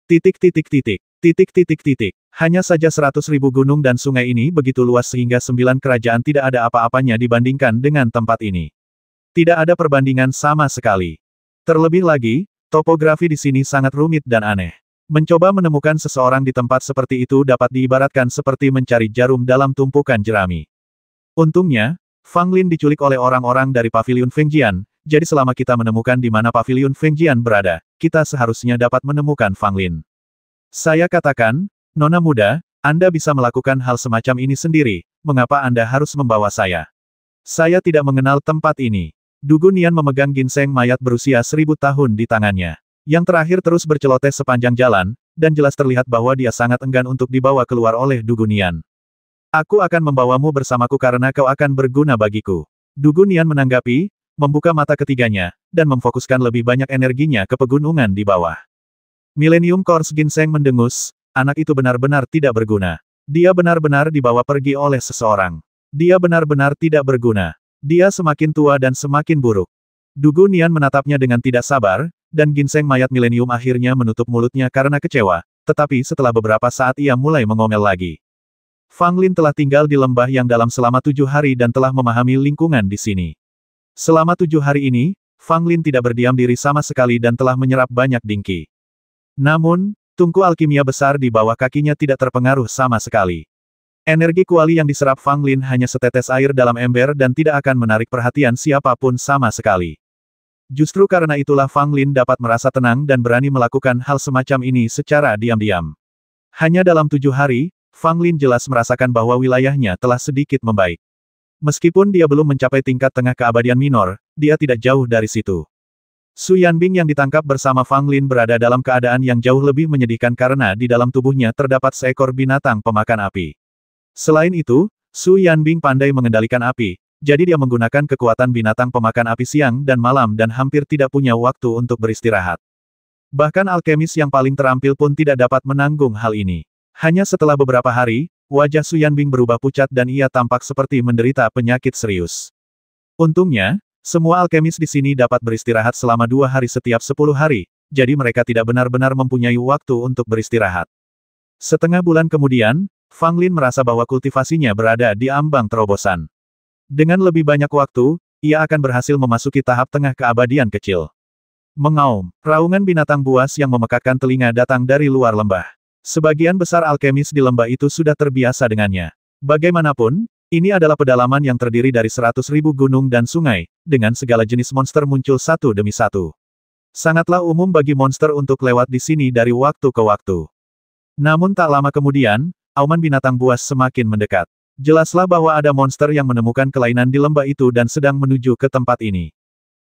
Titik titik titik. Titik titik titik. Hanya saja 100.000 gunung dan sungai ini begitu luas sehingga 9 kerajaan tidak ada apa-apanya dibandingkan dengan tempat ini. Tidak ada perbandingan sama sekali. Terlebih lagi, topografi di sini sangat rumit dan aneh. Mencoba menemukan seseorang di tempat seperti itu dapat diibaratkan seperti mencari jarum dalam tumpukan jerami. Untungnya, Fang Lin diculik oleh orang-orang dari Paviliun Fengjian, jadi selama kita menemukan di mana Paviliun Fengjian berada, kita seharusnya dapat menemukan Fang Lin. Saya katakan, Nona muda, Anda bisa melakukan hal semacam ini sendiri, mengapa Anda harus membawa saya? Saya tidak mengenal tempat ini. Dugu Nian memegang ginseng mayat berusia 1000 tahun di tangannya. Yang terakhir terus berceloteh sepanjang jalan, dan jelas terlihat bahwa dia sangat enggan untuk dibawa keluar oleh Dugu Nian. Aku akan membawamu bersamaku karena kau akan berguna bagiku. Dugu Nian menanggapi, membuka mata ketiganya, dan memfokuskan lebih banyak energinya ke pegunungan di bawah. Millennium Quartz Ginseng mendengus, anak itu benar-benar tidak berguna. Dia benar-benar dibawa pergi oleh seseorang. Dia benar-benar tidak berguna. Dia semakin tua dan semakin buruk. Dugu Nian menatapnya dengan tidak sabar, dan ginseng mayat milenium akhirnya menutup mulutnya karena kecewa, tetapi setelah beberapa saat ia mulai mengomel lagi. Fang Lin telah tinggal di lembah yang dalam selama 7 hari dan telah memahami lingkungan di sini. Selama 7 hari ini, Fang Lin tidak berdiam diri sama sekali dan telah menyerap banyak dingki. Namun, tungku alkimia besar di bawah kakinya tidak terpengaruh sama sekali. Energi kuali yang diserap Fang Lin hanya setetes air dalam ember dan tidak akan menarik perhatian siapapun sama sekali. Justru karena itulah Fang Lin dapat merasa tenang dan berani melakukan hal semacam ini secara diam-diam. Hanya dalam 7 hari, Fang Lin jelas merasakan bahwa wilayahnya telah sedikit membaik. Meskipun dia belum mencapai tingkat tengah keabadian minor, dia tidak jauh dari situ. Su Yanbing yang ditangkap bersama Fang Lin berada dalam keadaan yang jauh lebih menyedihkan karena di dalam tubuhnya terdapat seekor binatang pemakan api. Selain itu, Su Yanbing pandai mengendalikan api, jadi dia menggunakan kekuatan binatang pemakan api siang dan malam dan hampir tidak punya waktu untuk beristirahat. Bahkan alkemis yang paling terampil pun tidak dapat menanggung hal ini. Hanya setelah beberapa hari, wajah Su Yanbing berubah pucat dan ia tampak seperti menderita penyakit serius. Untungnya, semua alkemis di sini dapat beristirahat selama 2 hari setiap 10 hari, jadi mereka tidak benar-benar mempunyai waktu untuk beristirahat. Setengah bulan kemudian, Fang Lin merasa bahwa kultivasinya berada di ambang terobosan. Dengan lebih banyak waktu, ia akan berhasil memasuki tahap tengah keabadian kecil. Mengaum, raungan binatang buas yang memekakkan telinga datang dari luar lembah. Sebagian besar alkemis di lembah itu sudah terbiasa dengannya. Bagaimanapun, ini adalah pedalaman yang terdiri dari 100.000 gunung dan sungai, dengan segala jenis monster muncul satu demi satu. Sangatlah umum bagi monster untuk lewat di sini dari waktu ke waktu. Namun tak lama kemudian, auman binatang buas semakin mendekat. Jelaslah bahwa ada monster yang menemukan kelainan di lembah itu dan sedang menuju ke tempat ini.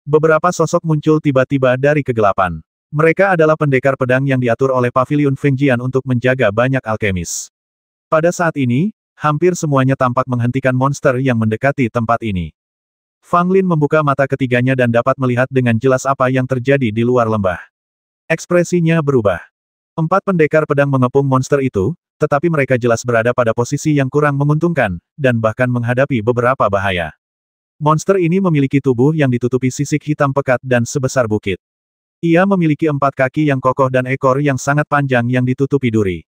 Beberapa sosok muncul tiba-tiba dari kegelapan. Mereka adalah pendekar pedang yang diatur oleh Paviliun Fengjian untuk menjaga banyak alkemis. Pada saat ini, hampir semuanya tampak menghentikan monster yang mendekati tempat ini. Fang Lin membuka mata ketiganya dan dapat melihat dengan jelas apa yang terjadi di luar lembah. Ekspresinya berubah. 4 pendekar pedang mengepung monster itu, tetapi mereka jelas berada pada posisi yang kurang menguntungkan, dan bahkan menghadapi beberapa bahaya. Monster ini memiliki tubuh yang ditutupi sisik hitam pekat dan sebesar bukit. Ia memiliki 4 kaki yang kokoh dan ekor yang sangat panjang yang ditutupi duri.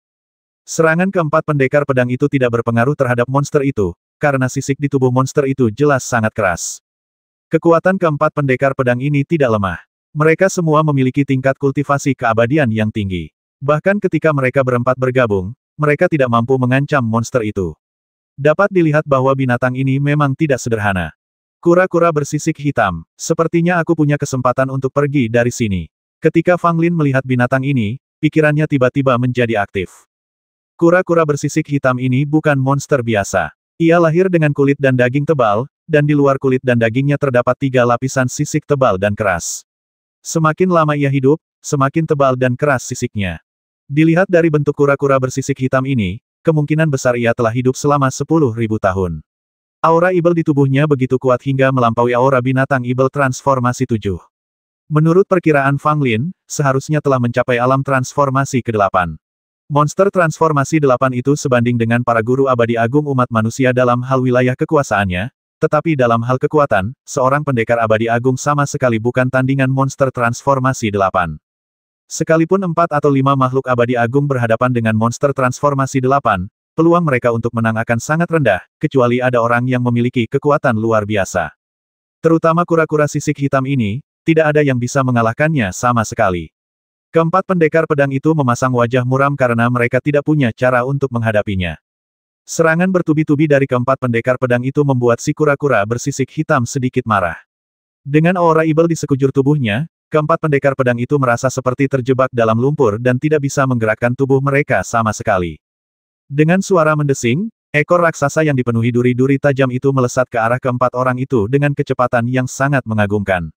Serangan keempat pendekar pedang itu tidak berpengaruh terhadap monster itu, karena sisik di tubuh monster itu jelas sangat keras. Kekuatan keempat pendekar pedang ini tidak lemah. Mereka semua memiliki tingkat kultivasi keabadian yang tinggi. Bahkan ketika mereka berempat bergabung, mereka tidak mampu mengancam monster itu. Dapat dilihat bahwa binatang ini memang tidak sederhana. Kura-kura bersisik hitam. Sepertinya aku punya kesempatan untuk pergi dari sini. Ketika Fang Lin melihat binatang ini, pikirannya tiba-tiba menjadi aktif. Kura-kura bersisik hitam ini bukan monster biasa. Ia lahir dengan kulit dan daging tebal, dan di luar kulit dan dagingnya terdapat 3 lapisan sisik tebal dan keras. Semakin lama ia hidup, semakin tebal dan keras sisiknya. Dilihat dari bentuk kura-kura bersisik hitam ini, kemungkinan besar ia telah hidup selama 10.000 tahun. Aura ibel di tubuhnya begitu kuat hingga melampaui aura binatang ibel transformasi 7. Menurut perkiraan Fang Lin, seharusnya telah mencapai alam transformasi ke-8. Monster transformasi 8 itu sebanding dengan para guru abadi agung umat manusia dalam hal wilayah kekuasaannya, tetapi dalam hal kekuatan, seorang pendekar abadi agung sama sekali bukan tandingan monster transformasi 8. Sekalipun 4 atau 5 makhluk abadi agung berhadapan dengan monster transformasi 8, peluang mereka untuk menang akan sangat rendah, kecuali ada orang yang memiliki kekuatan luar biasa. Terutama kura-kura sisik hitam ini, tidak ada yang bisa mengalahkannya sama sekali. Keempat pendekar pedang itu memasang wajah muram karena mereka tidak punya cara untuk menghadapinya. Serangan bertubi-tubi dari keempat pendekar pedang itu membuat si kura-kura bersisik hitam sedikit marah. Dengan aura evil di sekujur tubuhnya, keempat pendekar pedang itu merasa seperti terjebak dalam lumpur dan tidak bisa menggerakkan tubuh mereka sama sekali. Dengan suara mendesing, ekor raksasa yang dipenuhi duri-duri tajam itu melesat ke arah keempat orang itu dengan kecepatan yang sangat mengagumkan.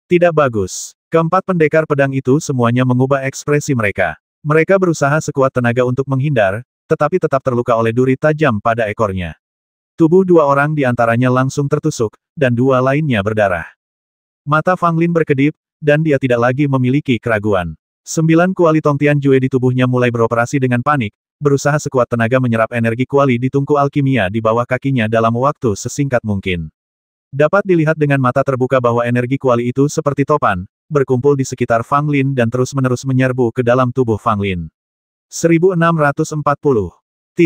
Tidak bagus. Keempat pendekar pedang itu semuanya mengubah ekspresi mereka. Mereka berusaha sekuat tenaga untuk menghindar, tetapi tetap terluka oleh duri tajam pada ekornya. Tubuh dua orang di antaranya langsung tertusuk, dan dua lainnya berdarah. Mata Fang Lin berkedip, dan dia tidak lagi memiliki keraguan. 9 kuali Tongtian Jue di tubuhnya mulai beroperasi dengan panik, berusaha sekuat tenaga menyerap energi kuali di tungku alkimia di bawah kakinya dalam waktu sesingkat mungkin. Dapat dilihat dengan mata terbuka bahwa energi kuali itu seperti topan, berkumpul di sekitar Fang Lin dan terus-menerus menyerbu ke dalam tubuh Fang Lin. 1640